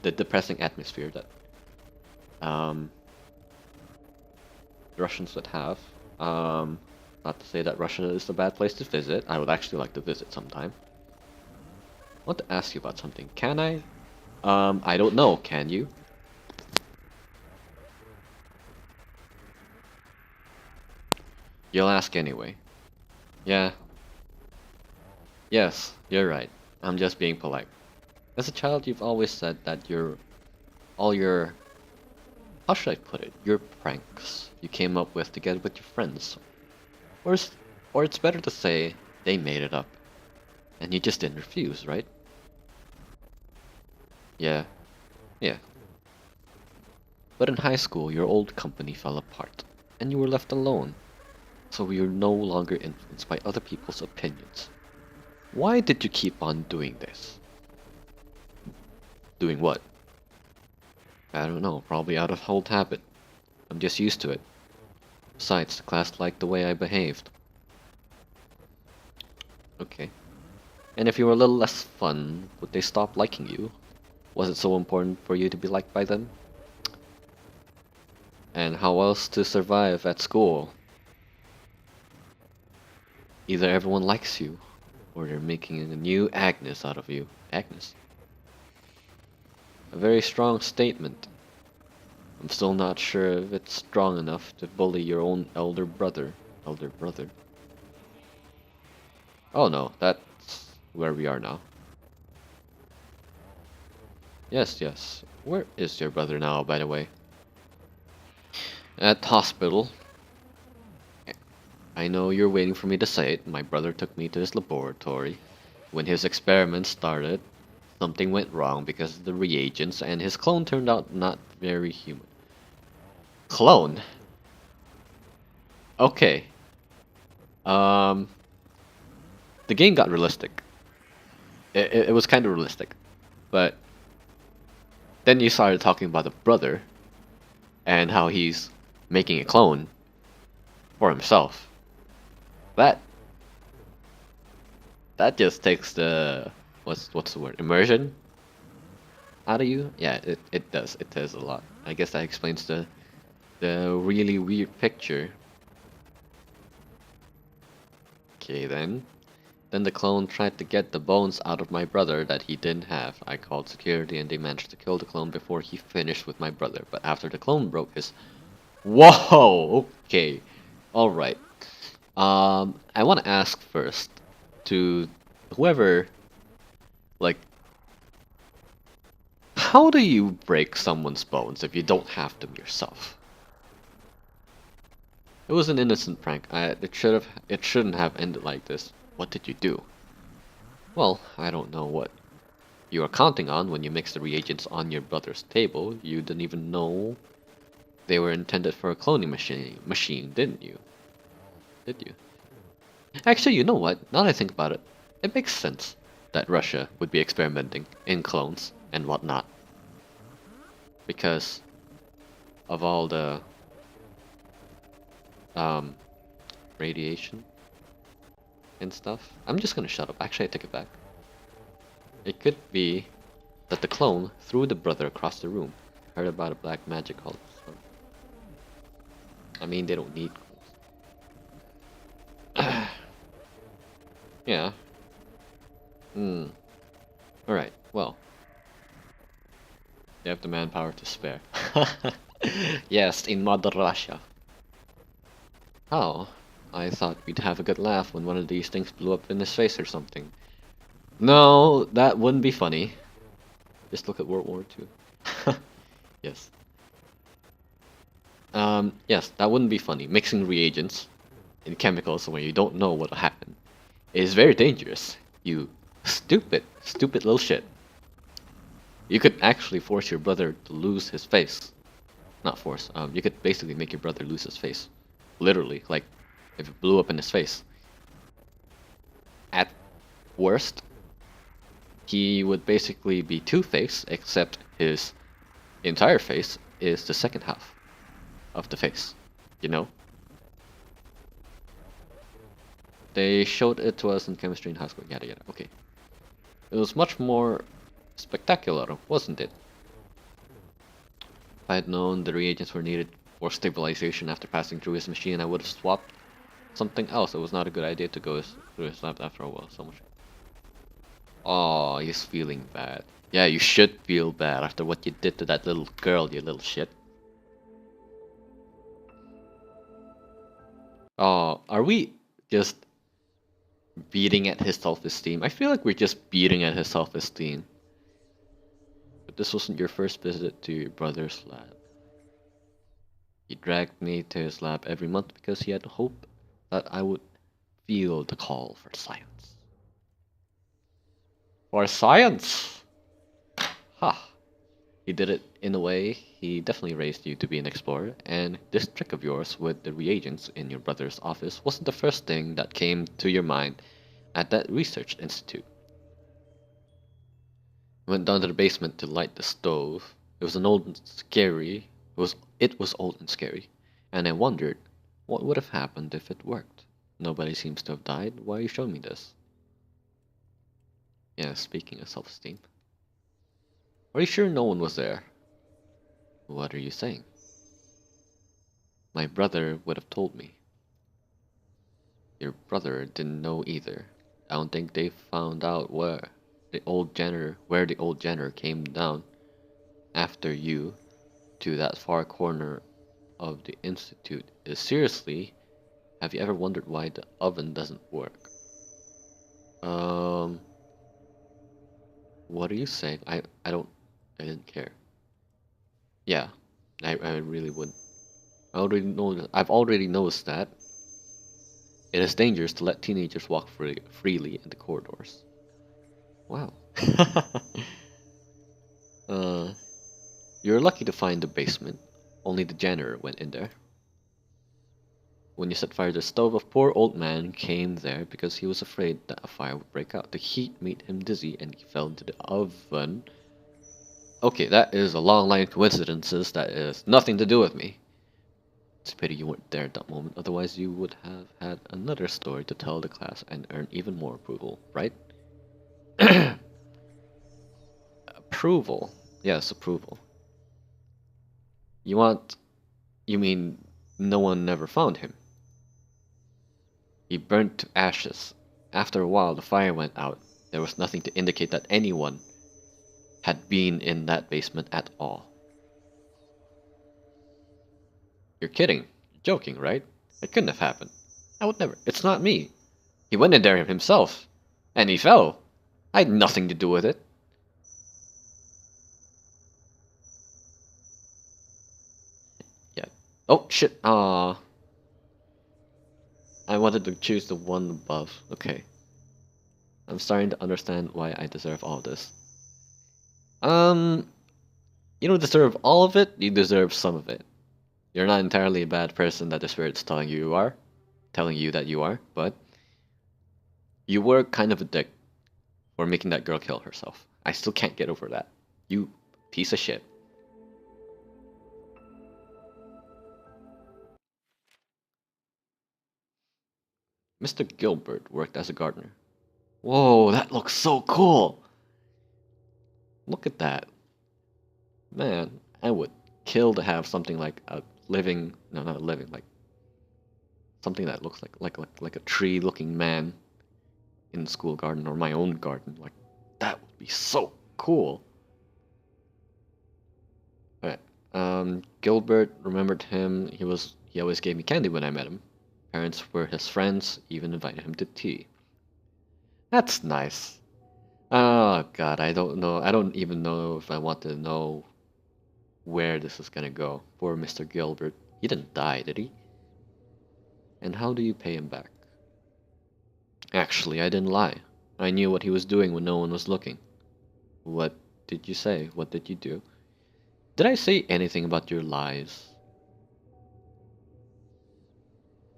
The depressing atmosphere that um, the Russians would have. Not to say that Russia is a bad place to visit. I would actually like to visit sometime. I want to ask you about something. Can I? I don't know. Can you? You'll ask anyway. Yeah. Yes, you're right. I'm just being polite. As a child, you've always said that all your, how should I put it? Your pranks you came up with together with your friends. Or, or it's better to say they made it up. And you just didn't refuse, right? Yeah. Yeah. But in high school, your old company fell apart. And you were left alone. So you're no longer influenced by other people's opinions. Why did you keep on doing this? Doing what? I don't know, probably out of old habit. I'm just used to it. Besides, the class liked the way I behaved. Okay. And if you were a little less fun, would they stop liking you? Was it so important for you to be liked by them? And how else to survive at school? Either everyone likes you, or they're making a new Agnes out of you. Agnes? A very strong statement. I'm still not sure if it's strong enough to bully your own elder brother. Elder brother? Oh no, that's where we are now. Yes, yes. Where is your brother now, by the way? At hospital. I know you're waiting for me to say it. My brother took me to his laboratory. When his experiments started, something went wrong because of the reagents, and his clone turned out not very human. Clone? Okay. Um, the game got realistic. It was kind of realistic. But then you started talking about the brother and how he's making a clone for himself. That just takes the what's the word? Immersion out of you? Yeah, it does. It does a lot. I guess that explains the really weird picture. Okay then. Then the clone tried to get the bones out of my brother that he didn't have. I called security and they managed to kill the clone before he finished with my brother. But after the clone broke his... Whoa! Okay. Alright. I want to ask first to whoever... Like... How do you break someone's bones if you don't have them yourself? It was an innocent prank. It shouldn't have ended like this. What did you do? Well, I don't know what you were counting on when you mixed the reagents on your brother's table. You didn't even know they were intended for a cloning machine, didn't you? Did you? Actually, you know what? Now that I think about it, it makes sense that Russia would be experimenting in clones and whatnot. Because of all the radiation and stuff. I'm just gonna shut up. Actually, I take it back. It could be that the clone threw the brother across the room. Heard about a black magic called. So. I mean, they don't need clones. Yeah. Alright, well. They have the manpower to spare. Yes, in Mother Russia. Oh, I thought we'd have a good laugh when one of these things blew up in his face or something. No, that wouldn't be funny. Just look at World War II. Yes. Yes, that wouldn't be funny. Mixing reagents in chemicals when you don't know what'll happen is very dangerous. You stupid little shit. You could actually force your brother to lose his face. Not force. You could basically make your brother lose his face. Literally, like if it blew up in his face. At worst, he would basically be Two-Face, except his entire face is the second half of the face. You know? They showed it to us in chemistry in high school, yada yada. Okay. It was much more spectacular, wasn't it? If I had known the reagents were needed for stabilization after passing through his machine, I would have swapped something else. It was not a good idea to go through his lab after a while so much. Oh, he's feeling bad. Yeah, you should feel bad after what you did to that little girl, you little shit. Oh, are we just beating at his self-esteem? I feel like we're just beating at his self-esteem. But this wasn't your first visit to your brother's lab. He dragged me to his lab every month because he had hope that I would feel the call for science. For science! Ha! He did it in a way. He definitely raised you to be an explorer, and this trick of yours with the reagents in your brother's office wasn't the first thing that came to your mind at that research institute. I went down to the basement to light the stove. It was an old and scary. It was old and scary, and I wondered what would have happened if it worked. Nobody seems to have died. Why are you showing me this? Yeah, speaking of self-esteem. Are you sure no one was there? What are you saying? My brother would have told me. Your brother didn't know either. I don't think they found out where the old janitor came down after you to that far corner of the institute. Seriously, have you ever wondered why the oven doesn't work? Um, what are you saying? I didn't care. Yeah, I really would. I've already noticed that it is dangerous to let teenagers walk freely in the corridors. Wow. uh, you're lucky to find the basement. Only the janitor went in there. When you set fire to the stove, a poor old man came there because he was afraid that a fire would break out. The heat made him dizzy and he fell into the oven. Okay, that is a long line of coincidences that is nothing to do with me. It's a pity you weren't there at that moment, otherwise you would have had another story to tell the class and earn even more approval, right? Approval. Yes, approval. You want... You mean no one never found him? He burnt to ashes. After a while, the fire went out. There was nothing to indicate that anyone had been in that basement at all. You're kidding. You're joking, right? It couldn't have happened. I would never. It's not me. He went in there himself. And he fell. I had nothing to do with it. Yeah. Oh, shit. I wanted to choose the one above. Okay. I'm starting to understand why I deserve all this. Um, you don't deserve all of it, you deserve some of it. You're not entirely a bad person that the spirit's telling you that you are, but you were kind of a dick for making that girl kill herself. I still can't get over that. You piece of shit. Mr. Gilbert worked as a gardener. Whoa, that looks so cool! Look at that. Man, I would kill to have something like a living, no, not a living, like something that looks like a tree-looking man in the school garden or my own garden. Like that would be so cool. Alright. Gilbert remembered him. He always gave me candy when I met him. Parents were his friends, even invited him to tea. That's nice. Oh God, I don't know. I don't even know if I want to know where this is gonna go. Poor Mr. Gilbert. He didn't die, did he? And how do you pay him back? Actually, I didn't lie. I knew what he was doing when no one was looking. What did you say? What did you do? Did I say anything about your lies?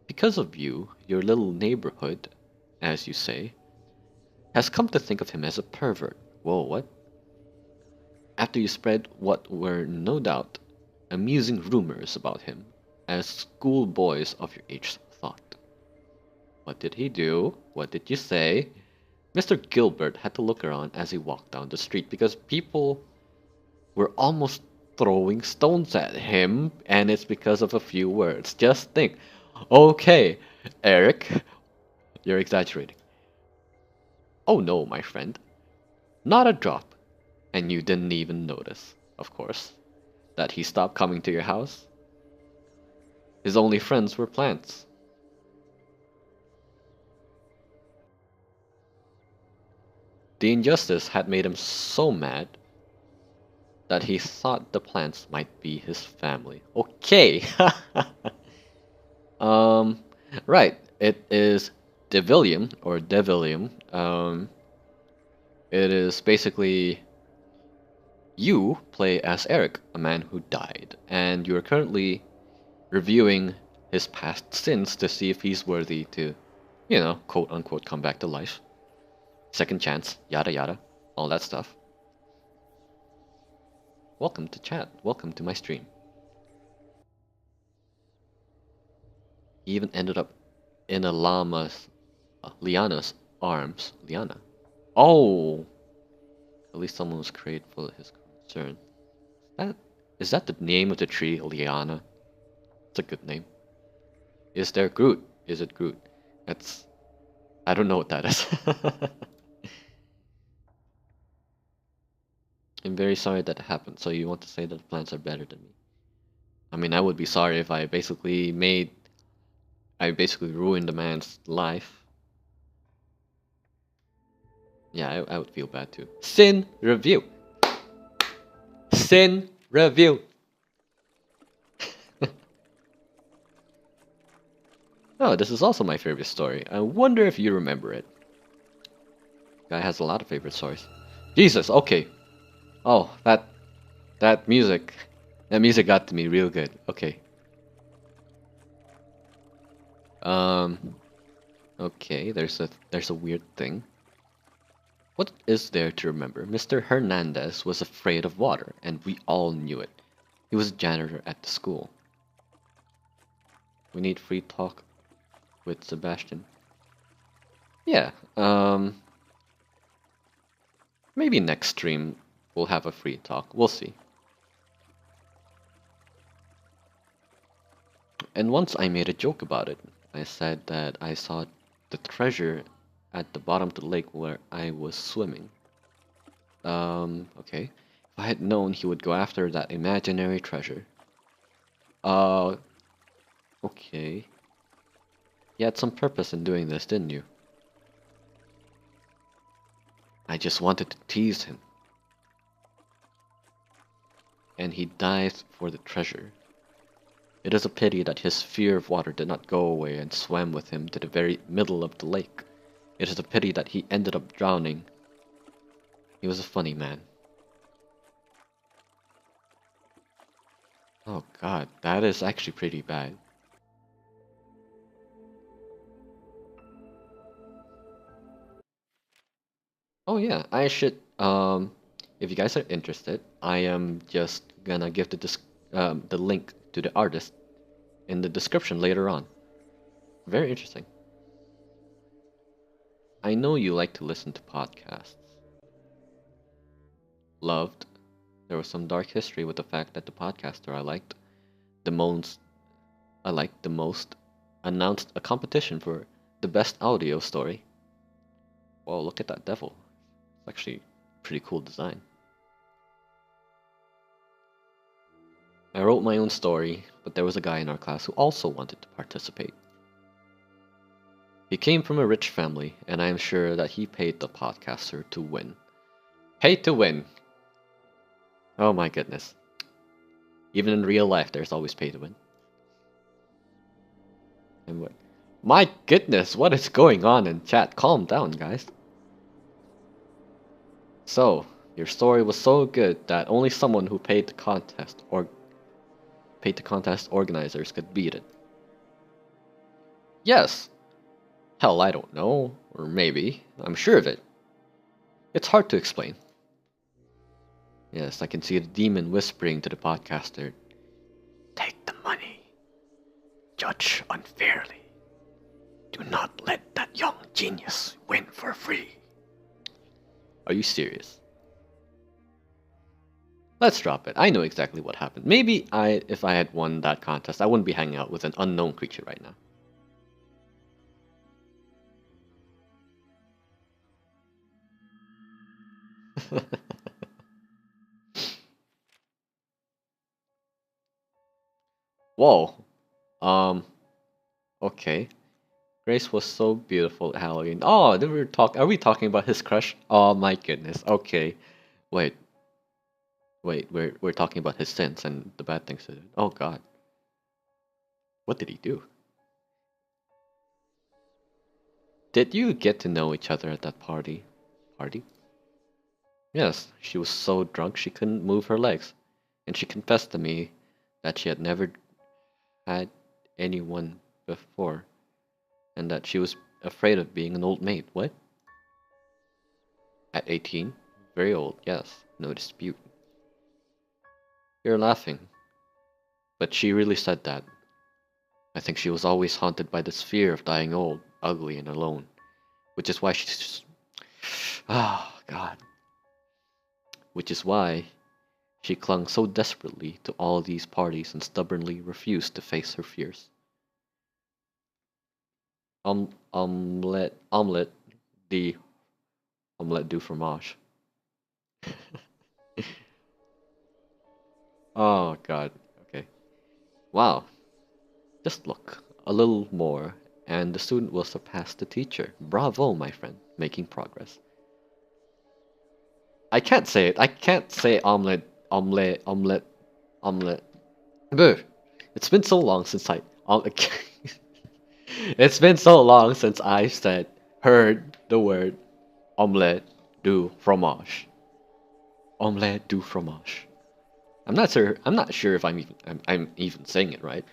Because of you, your little neighborhood, as you say, has come to think of him as a pervert. Whoa, what? After you spread what were no doubt amusing rumors about him, as schoolboys of your age thought. What did he do? What did you say? Mr. Gilbert had to look around as he walked down the street because people were almost throwing stones at him, and it's because of a few words. Just think. Okay, Eric, you're exaggerating. Oh no, my friend. Not a drop. And you didn't even notice, of course, that he stopped coming to your house? His only friends were plants. The injustice had made him so mad that he thought the plants might be his family. Okay. um, right. It is Devilium or Devilium. It is basically you play as Eric, a man who died, and you are currently reviewing his past sins to see if he's worthy to, quote unquote, come back to life. Second chance, yada yada, all that stuff. Welcome to chat. Welcome to my stream. He even ended up in a Liana's arms. Liana. Oh, at least someone was grateful at his concern. That is that the name of the tree, Liana? It's a good name. Is there Groot? Is it Groot? That's I don't know what that is. I'm very sorry that happened. So you want to say that the plants are better than me? I mean, I would be sorry if I basically ruined the man's life. Yeah, I would feel bad too. Sin review. Sin review. Oh, this is also my favorite story. I wonder if you remember it. Guy has a lot of favorite stories. Jesus, okay. Oh, that music. That music got to me real good. Okay. Um okay, there's a weird thing. What is there to remember? Mr. Hernandez was afraid of water, and we all knew it. He was a janitor at the school. We need free talk with Sebastian. Yeah, maybe next stream we'll have a free talk. We'll see. And once I made a joke about it. I said that I saw the treasure at the bottom of the lake where I was swimming. Okay. If I had known he would go after that imaginary treasure. Uh, okay. You had some purpose in doing this, didn't you? I just wanted to tease him. And he dived for the treasure. It is a pity that his fear of water did not go away and swam with him to the very middle of the lake. It is a pity that he ended up drowning. He was a funny man. Oh god, that is actually pretty bad. Oh yeah, I should, if you guys are interested, I am just gonna give the link to the artist in the description later on. Very interesting. I know you like to listen to podcasts. Loved. There was some dark history with the fact that the podcaster the most I liked the most announced a competition for the best audio story. Whoa, look at that devil. It's actually a pretty cool design. I wrote my own story, but there was a guy in our class who also wanted to participate. He came from a rich family, and I am sure that he paid the podcaster to win. Pay to win. Oh my goodness. Even in real life, there's always pay to win. And what? My goodness, what is going on in chat? Calm down, guys. So, your story was so good that only someone who paid the contest organizers could beat it. Yes. Hell, I don't know. Or maybe. I'm sure of it. It's hard to explain. Yes, I can see the demon whispering to the podcaster. Take the money. Judge unfairly. Do not let that young genius win for free. Are you serious? Let's drop it. I know exactly what happened. Maybe if I had won that contest, I wouldn't be hanging out with an unknown creature right now. Whoa. Um. Okay. Grace was so beautiful at Halloween. Oh, did we talk? Are we talking about his crush? Oh my goodness. Okay. Wait. Wait. We're talking about his sins and the bad things he did. Oh God. What did he do? Did you get to know each other at that party? Party? Yes. She was so drunk she couldn't move her legs, and she confessed to me that she had never had anyone before, and that she was afraid of being an old maid. What? At 18? Very old, yes, no dispute. You're laughing. But she really said that. I think she was always haunted by this fear of dying old, ugly, and alone. Which is why she's. Ah, God. Which is why she clung so desperately to all these parties and stubbornly refused to face her fears. Omelette, the omelette du fromage. Oh, God. Okay. Wow. Just look. A little more, and the student will surpass the teacher. Bravo, my friend. Making progress. I can't say it. I can't say omelette, omelette, omelette, omelette. Boo. It's been so long since it's been so long since I heard the word omelette du fromage. Omelette du fromage. I'm not sure. I'm not sure if I'm even saying it right.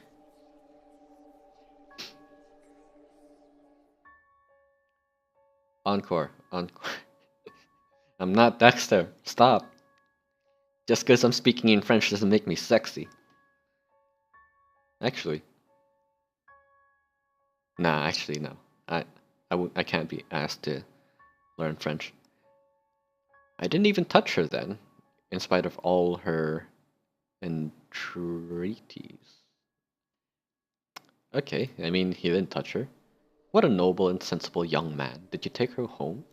Encore. Encore. I'm not Dexter. Stop. Just because I'm speaking in French doesn't make me sexy. Actually, nah. Actually, no. I can't be asked to learn French. I didn't even touch her then, in spite of all her entreaties. Okay, I mean, he didn't touch her. What a noble and sensible young man. Did you take her home?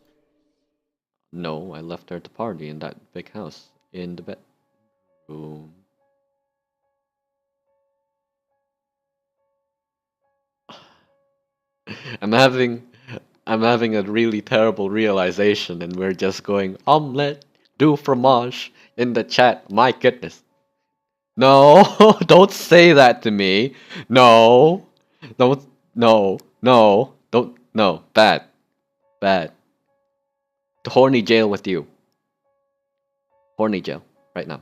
No, I left her at the party in that big house, in the bedroom. I'm having I'm having a really terrible realization and we're just going omelette du fromage in the chat. My goodness. No, don't say that to me. No. Don't don't no. Bad. Bad. To horny jail with you. Horny jail. Right now.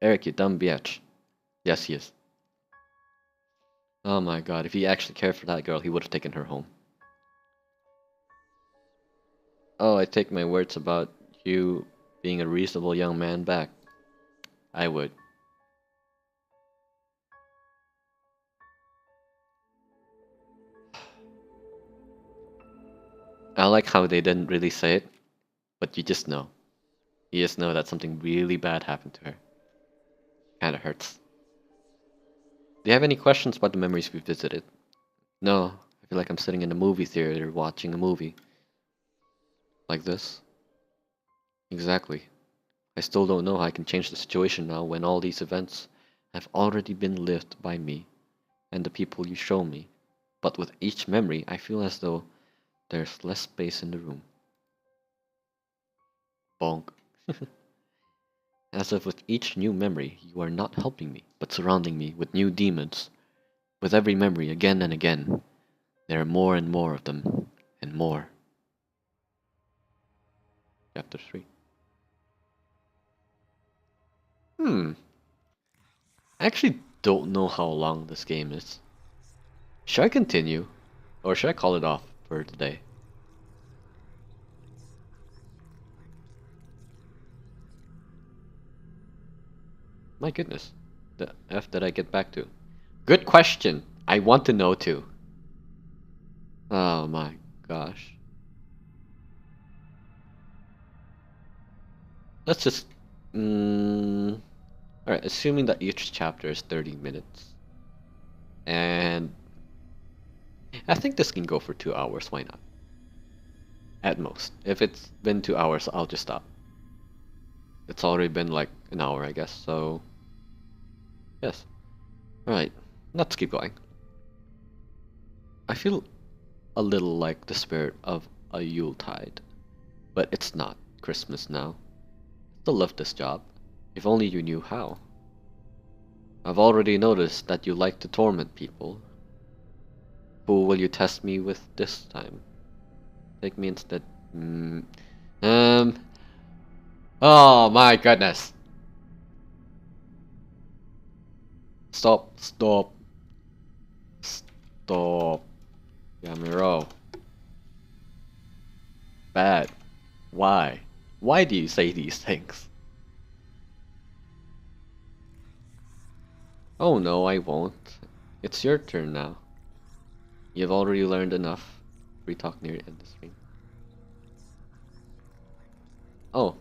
Eric, you dumb bitch. Yes, he is. Oh my god, if he actually cared for that girl, he would have taken her home. Oh, I take my words about you being a reasonable young man back. I would. I like how they didn't really say it, but you just know. You just know that something really bad happened to her. Kinda hurts. Do you have any questions about the memories we visited? No, I feel like I'm sitting in a movie theater watching a movie. Like this? Exactly. I still don't know how I can change the situation now when all these events have already been lived by me and the people you show me. But with each memory, I feel as though there's less space in the room. Bonk. As if with each new memory, you are not helping me, but surrounding me with new demons. With every memory, again and again, there are more and more of them, and more. Chapter 3. I actually don't know how long this game is. Should I continue? Or should I call it off for today? My goodness. The F did I get back to? Good question. I want to know too. Oh my gosh. Let's just... Alright, assuming that each chapter is 30 minutes. And... I think this can go for 2 hours, why not? At most. If it's been 2 hours, I'll just stop. It's already been like an hour, I guess, so... Yes. Alright, let's keep going. I feel a little like the spirit of a Yuletide, but it's not Christmas now. I still love this job. If only you knew how. I've already noticed that you like to torment people. Who will you test me with this time? Take me instead. Oh my goodness. Stop. Stop. Stop. Yamiro. Bad. Why? Why do you say these things? Oh no, I won't. It's your turn now. You've already learned enough. Free talk near the end of the stream. Oh,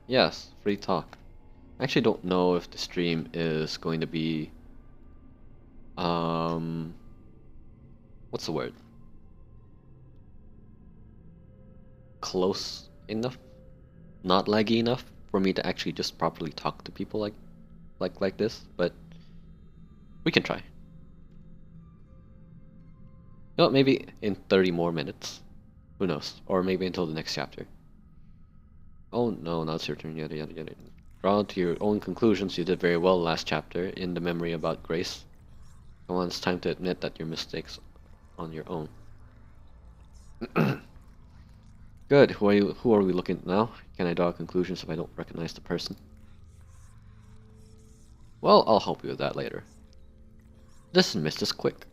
yes, free talk. I actually don't know if the stream is going to be, what's the word? Close enough? Not laggy enough for me to actually just properly talk to people like this, but we can try. You know what, maybe in 30 more minutes. Who knows? Or maybe until the next chapter. Oh no, now it's your turn. Yada yada yada. Draw to your own conclusions. You did very well last chapter in the memory about grace. Come on, it's time to admit that your mistakes on your own. Good. Who are we looking at now? Can I draw conclusions if I don't recognize the person? Well, I'll help you with that later. This is Mrs. Quick.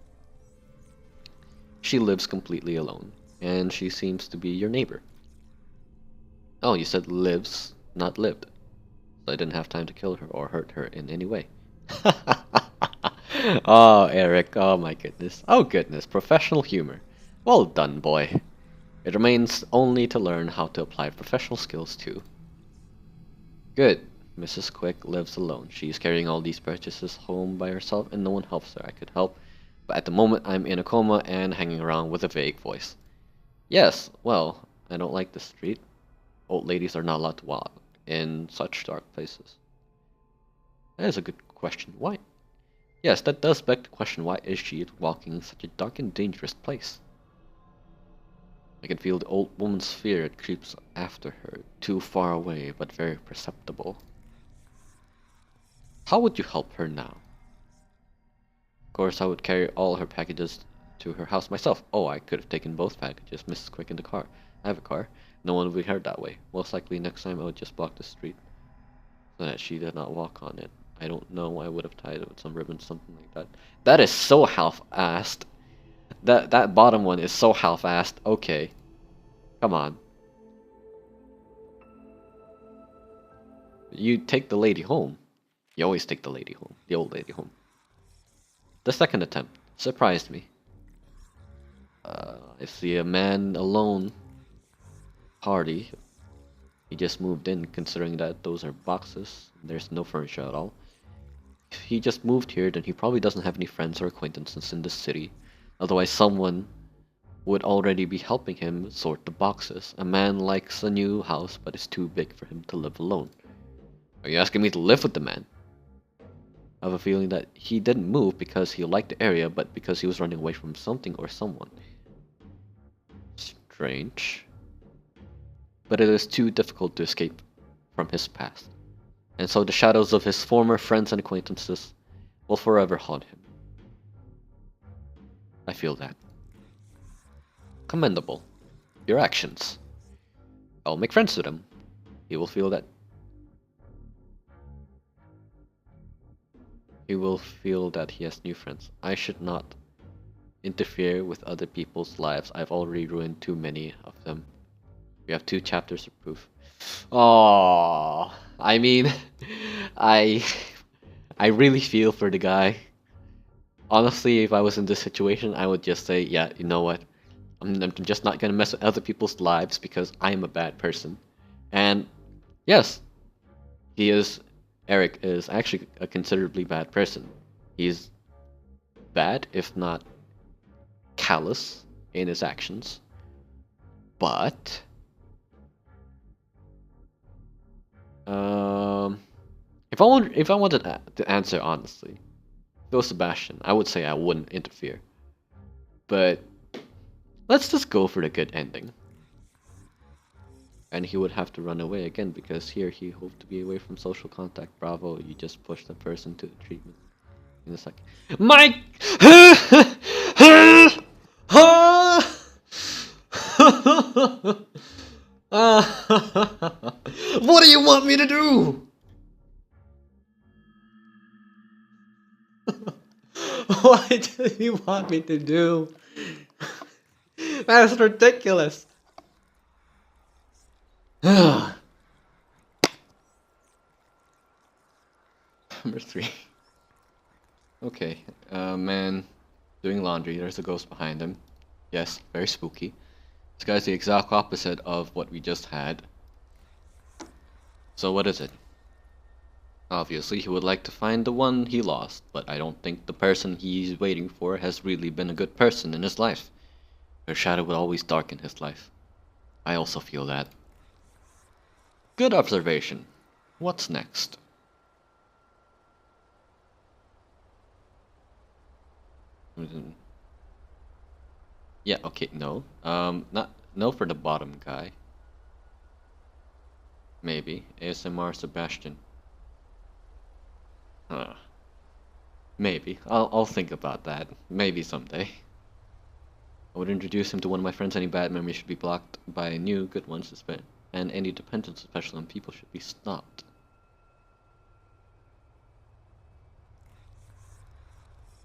She lives completely alone, and she seems to be your neighbor. Oh, you said lives, not lived. So I didn't have time to kill her or hurt her in any way. Oh, Eric, oh my goodness. Oh goodness, professional humor. Well done, boy. It remains only to learn how to apply professional skills too. Good. Mrs. Quick lives alone. She's carrying all these purchases home by herself and no one helps her. I could help, but at the moment I'm in a coma and hanging around with a vague voice. Yes, well, I don't like the street. Old ladies are not allowed to walk in such dark places. That is a good question. Why? Yes, that does beg the question, why is she walking in such a dark and dangerous place? I can feel the old woman's fear. It creeps after her, too far away, but very perceptible. How would you help her now? Of course, I would carry all her packages to her house myself. Oh, I could have taken both packages. Mrs. Quick in the car. I have a car. No one would be hurt that way. Most likely next time I would just block the street so that she did not walk on it. I don't know, I would have tied it with some ribbon, something like that. That is so half-assed. That bottom one is so half-assed. Okay. Come on. You take the lady home. You always take the lady home. The old lady home. The second attempt surprised me. I see a man alone party. He just moved in, considering that those are boxes. There's no furniture at all. If he just moved here, then he probably doesn't have any friends or acquaintances in the city. Otherwise, someone would already be helping him sort the boxes. A man likes a new house, but it's too big for him to live alone. Are you asking me to live with the man? I have a feeling that he didn't move because he liked the area, but because he was running away from something or someone. Strange. but it is too difficult to escape from his past, and so the shadows of his former friends and acquaintances will forever haunt him. I feel that. Commendable. Your actions. I'll make friends with him. He will feel that. He will feel that he has new friends. I should not interfere with other people's lives. I've already ruined too many of them. We have 2 chapters of proof. Oh, I mean, I I really feel for the guy. Honestly, if I was in this situation, I would just say, yeah, you know what? I'm just not gonna mess with other people's lives because I'm a bad person. And yes, he is. Eric is actually a considerably bad person. He's bad, if not callous, in his actions. But if I wanted to answer honestly, if it was Sebastian, I would say I wouldn't interfere. But let's just go for the good ending. And he would have to run away again because here he hoped to be away from social contact. Bravo, you just pushed the person to the treatment. In a second. Mike! What do you want me to do? What do you want me to do? That's ridiculous. Number 3. Okay, man doing laundry. There's a ghost behind him. Yes, very spooky. This guy's the exact opposite of what we just had. So what is it? Obviously, he would like to find the one he lost, but I don't think the person he's waiting for has really been a good person in his life. Her shadow will always darken his life. I also feel that. Good observation. What's next? Yeah, okay, no. Not no for the bottom guy. Maybe. ASMR Sebastian. Maybe. I'll think about that. Maybe someday. I would introduce him to one of my friends. Any bad memories should be blocked by new good ones, and any dependence, especially on people, should be stopped.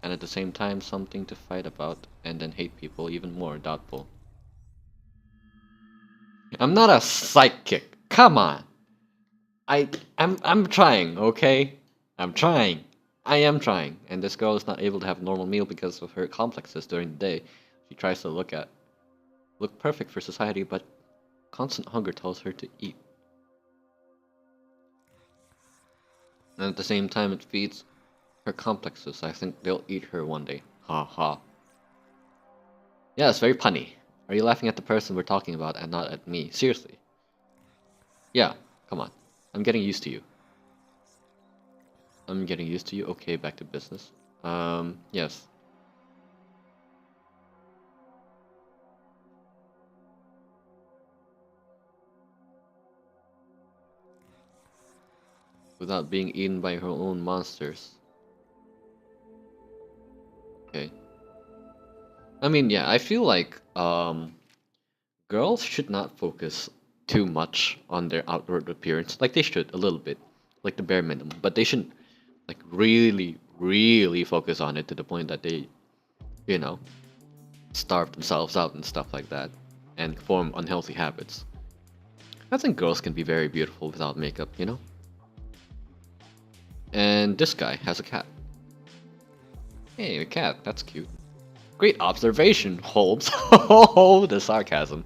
And at the same time, something to fight about, and then hate people even more. Doubtful. I'm not a psychic. Come on. I'm trying, okay? I'm trying. I am trying. And this girl is not able to have a normal meal because of her complexes during the day. She tries to look perfect for society, but constant hunger tells her to eat. And at the same time, it feeds her complexes. I think they'll eat her one day. Ha ha. Yeah, it's very punny. Are you laughing at the person we're talking about and not at me? Seriously. Yeah, come on. I'm getting used to you. I'm getting used to you. Okay, back to business. Yes. Without being eaten by her own monsters. Okay. I mean, yeah, I feel like, girls should not focus too much on their outward appearance. Like, they should, a little bit. Like, the bare minimum. But they shouldn't, like, really, really focus on it to the point that they, you know, starve themselves out and stuff like that. And form unhealthy habits. I think girls can be very beautiful without makeup, you know? And this guy has a cat. Hey, a cat, that's cute. Great observation, Holmes. Oh, the sarcasm.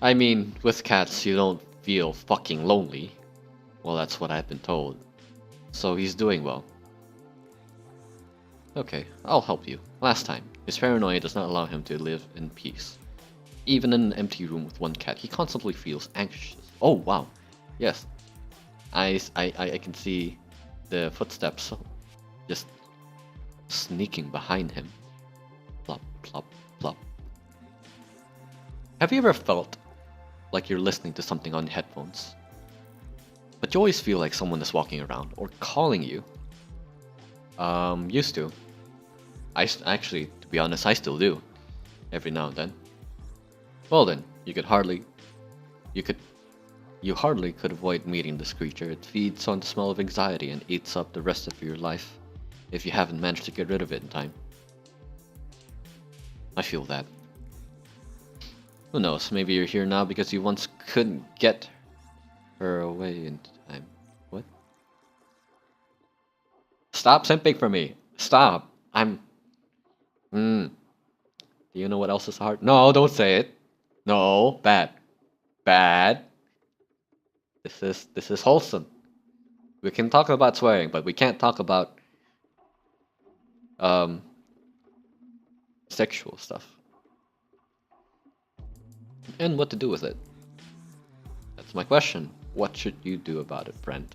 I mean, with cats, you don't feel fucking lonely. Well, that's what I've been told. So he's doing well. Okay, I'll help you. Last time, his paranoia does not allow him to live in peace. Even in an empty room with one cat, he constantly feels anxious. Oh, wow. Yes. I can see the footsteps just sneaking behind him. Plop, plop, plop. Have you ever felt like you're listening to something on headphones. But you always feel like someone is walking around or calling you. Used to. Actually, to be honest, I still do. Every now and then. Well then, you could, you hardly could avoid meeting this creature. It feeds on the smell of anxiety and eats up the rest of your life, if you haven't managed to get rid of it in time. I feel that. Who knows, maybe you're here now because you once couldn't get her away in time. What? Stop simping for me! Stop! Do you know what else is hard? No, don't say it! No, bad. Bad. This is wholesome. We can talk about swearing, but we can't talk about um sexual stuff. And what to do with it. That's my question. What should you do about it, friend?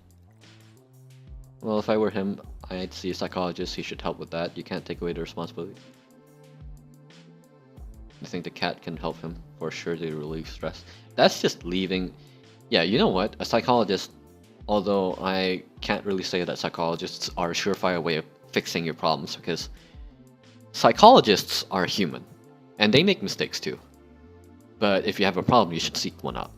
Well, if I were him, I'd see a psychologist. He should help with that. You can't take away the responsibility. I think the cat can help him for sure to relieve stress. That's just leaving. Yeah, you know what? A psychologist, although I can't really say that psychologists are a surefire way of fixing your problems, because psychologists are human and they make mistakes too. But if you have a problem, you should seek one out.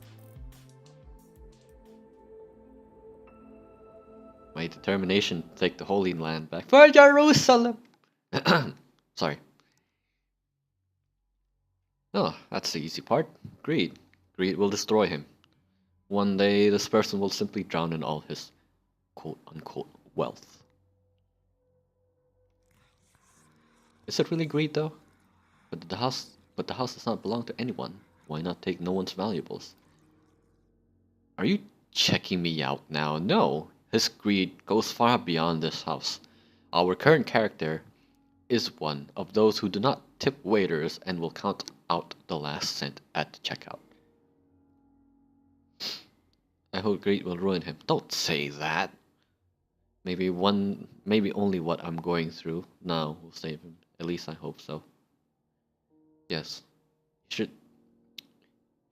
My determination to take the Holy Land back for Jerusalem. Sorry. Oh, that's the easy part. Greed. Greed will destroy him. One day, this person will simply drown in all his quote-unquote wealth. Is it really greed, though? But the house does not belong to anyone. Why not take no one's valuables? Are you checking me out now? No. His greed goes far beyond this house. Our current character is one of those who do not tip waiters and will count out the last cent at the checkout. I hope greed will ruin him. Don't say that. Maybe only what I'm going through now will save him. At least I hope so. Yes. You should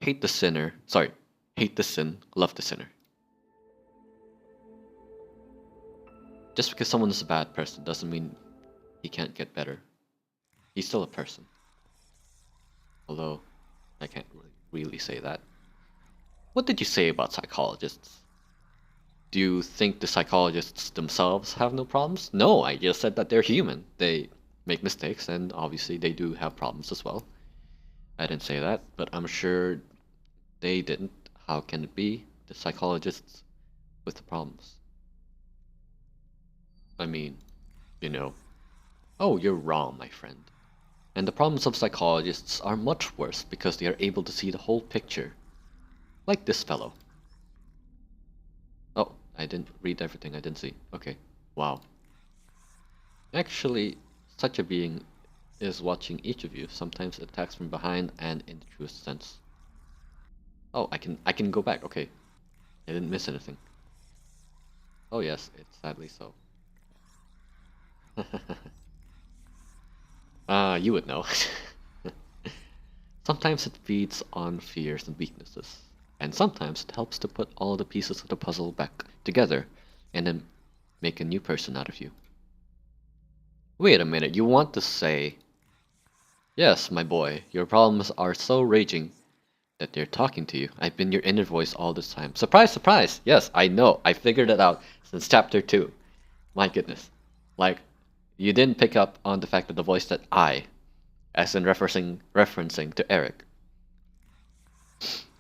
hate the sinner. Sorry. Hate the sin, love the sinner. Just because someone is a bad person doesn't mean he can't get better. He's still a person. Although, I can't really say that. What did you say about psychologists? Do you think the psychologists themselves have no problems? No, I just said that they're human. They make mistakes, and obviously they do have problems as well. I didn't say that, but I'm sure they didn't. How can it be the psychologists with the problems? I mean, you know. Oh, you're wrong, my friend. And the problems of psychologists are much worse because they are able to see the whole picture. Like this fellow. Oh, I didn't read everything, I didn't see. Okay, wow. Actually, such a being is watching each of you, sometimes attacks from behind and in the truest sense. Oh, I can go back, okay. I didn't miss anything. Oh yes, it's sadly so. You would know. Sometimes it feeds on fears and weaknesses, and sometimes it helps to put all the pieces of the puzzle back together and then make a new person out of you. Wait a minute, you want to say... Yes, my boy, your problems are so raging that they're talking to you. I've been your inner voice all this time. Surprise, surprise! Yes, I know, I figured it out since chapter 2. My goodness. Like, you didn't pick up on the fact that the voice that I, as in referencing to Eric.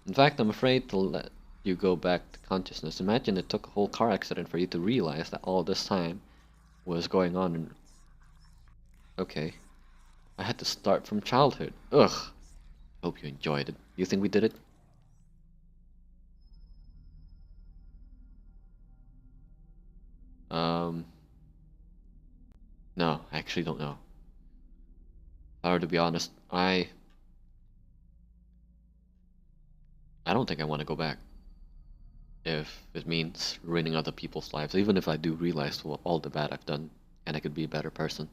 In fact, I'm afraid to let you go back to consciousness. Imagine it took a whole car accident for you to realize that all this time was going on in... Okay. I had to start from childhood. Ugh. Hope you enjoyed it. You think we did it? No, I actually don't know. Or to be honest, I don't think I want to go back. If it means ruining other people's lives, even if I do realize all the bad I've done, and I could be a better person.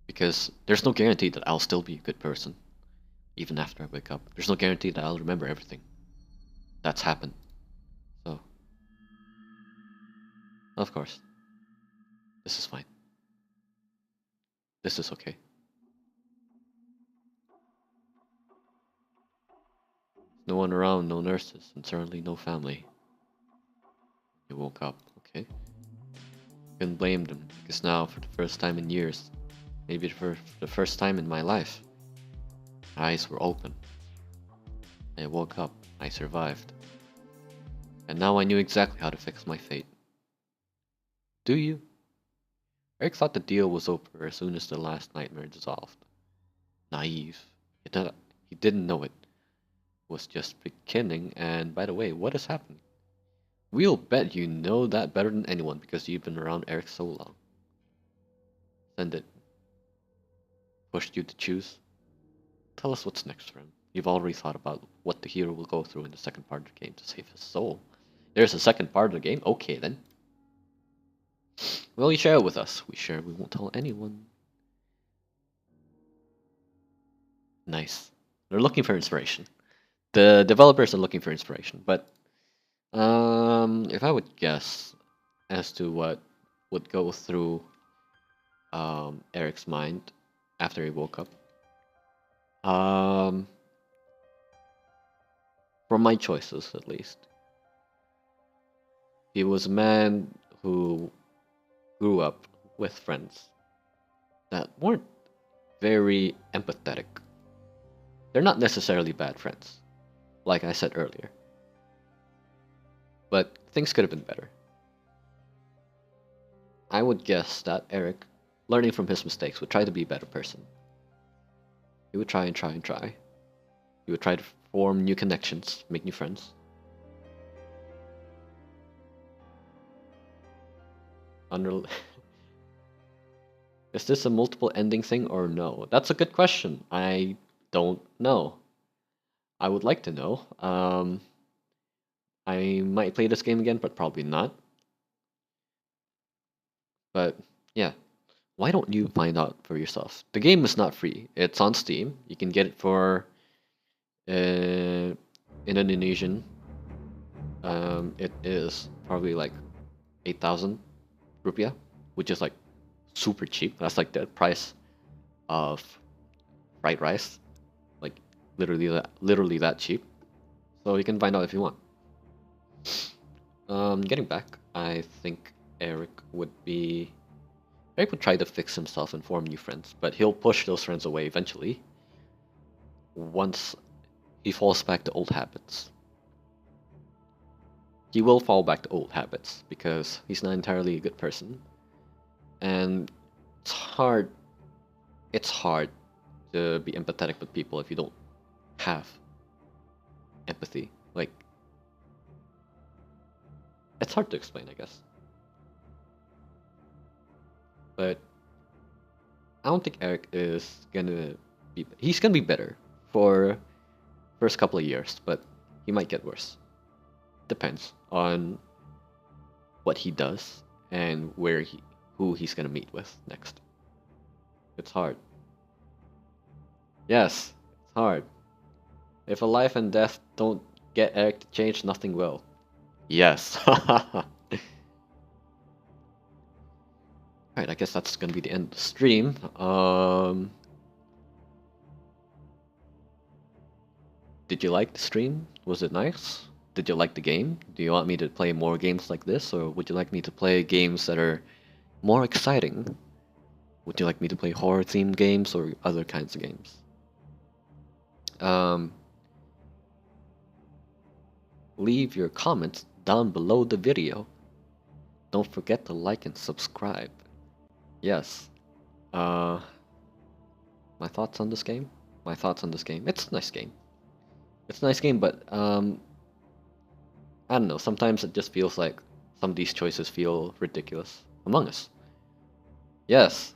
Because there's no guarantee that I'll still be a good person, even after I wake up. There's no guarantee that I'll remember everything. that's happened. So, of course, this is fine. This is okay. No one around, no nurses, and certainly no family. He woke up, okay? Couldn't blame them, because now, for the first time in years, maybe for the first time in my life, my eyes were open. I woke up, I survived. And now I knew exactly how to fix my fate. Do you? Eric thought the deal was over as soon as the last nightmare dissolved. Naive. He didn't know it was just beginning, and by the way, what has happened? We'll bet you know that better than anyone because you've been around Eric so long. Send it. Pushed you to choose. Tell us what's next for him. You've already thought about what the hero will go through in the second part of the game to save his soul. There's a second part of the game? Okay then. Well, you share it with us. We won't tell anyone. Nice. They're looking for inspiration. The developers are looking for inspiration, but if I would guess as to what would go through Eric's mind after he woke up, from my choices at least, he was a man who grew up with friends that weren't very empathetic. They're not necessarily bad friends, like I said earlier. But things could have been better. I would guess that Eric, learning from his mistakes, would try to be a better person. He would try and try and try. He would try to form new connections, make new friends. Is this a multiple ending thing or no? That's a good question. I don't know. I would like to know. I might play this game again, but probably not. But yeah, why don't you find out for yourself? The game is not free. It's on Steam. You can get it for in Indonesian. It is probably like 8,000 rupiah, which is like super cheap. That's like the price of fried rice, like literally that cheap. So you can find out if you want. Getting back, I think Eric would try to fix himself and form new friends, but he'll push those friends away eventually once he falls back to old habits. He will fall back to old habits because he's not entirely a good person, and it's hard to be empathetic with people if you don't have empathy. Like, it's hard to explain, I guess. But I don't think Eric is gonna be. He's gonna be better for first couple of years, but he might get worse. Depends on what he does and who he's gonna meet with next. It's hard. Yes, it's hard. If a life and death don't get Eric to change, nothing will. Yes. Alright, I guess that's gonna be the end of the stream. Did you like the stream? Was it nice? Did you like the game? Do you want me to play more games like this, or would you like me to play games that are more exciting? Would you like me to play horror-themed games or other kinds of games? Leave your comments down below the video. Don't forget to like and subscribe. Yes. My thoughts on this game? My thoughts on this game. It's a nice game. It's a nice game, but I don't know. Sometimes it just feels like some of these choices feel ridiculous. Among Us. Yes.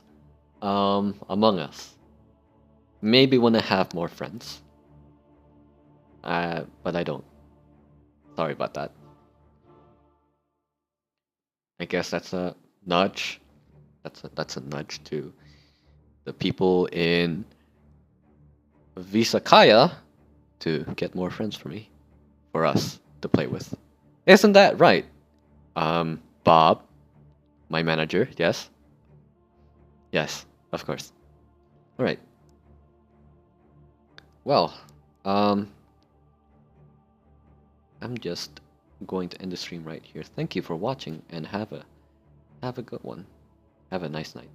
Among Us. Maybe when I have more friends. But I don't. Sorry about that. I guess that's a nudge. That's a nudge to the people in Visakaya to get more friends for me. For us. to play with. Isn't that right? Bob, my manager, yes? Yes, of course. Alright. Well, I'm just going to end the stream right here. Thank you for watching and have a good one. Have a nice night.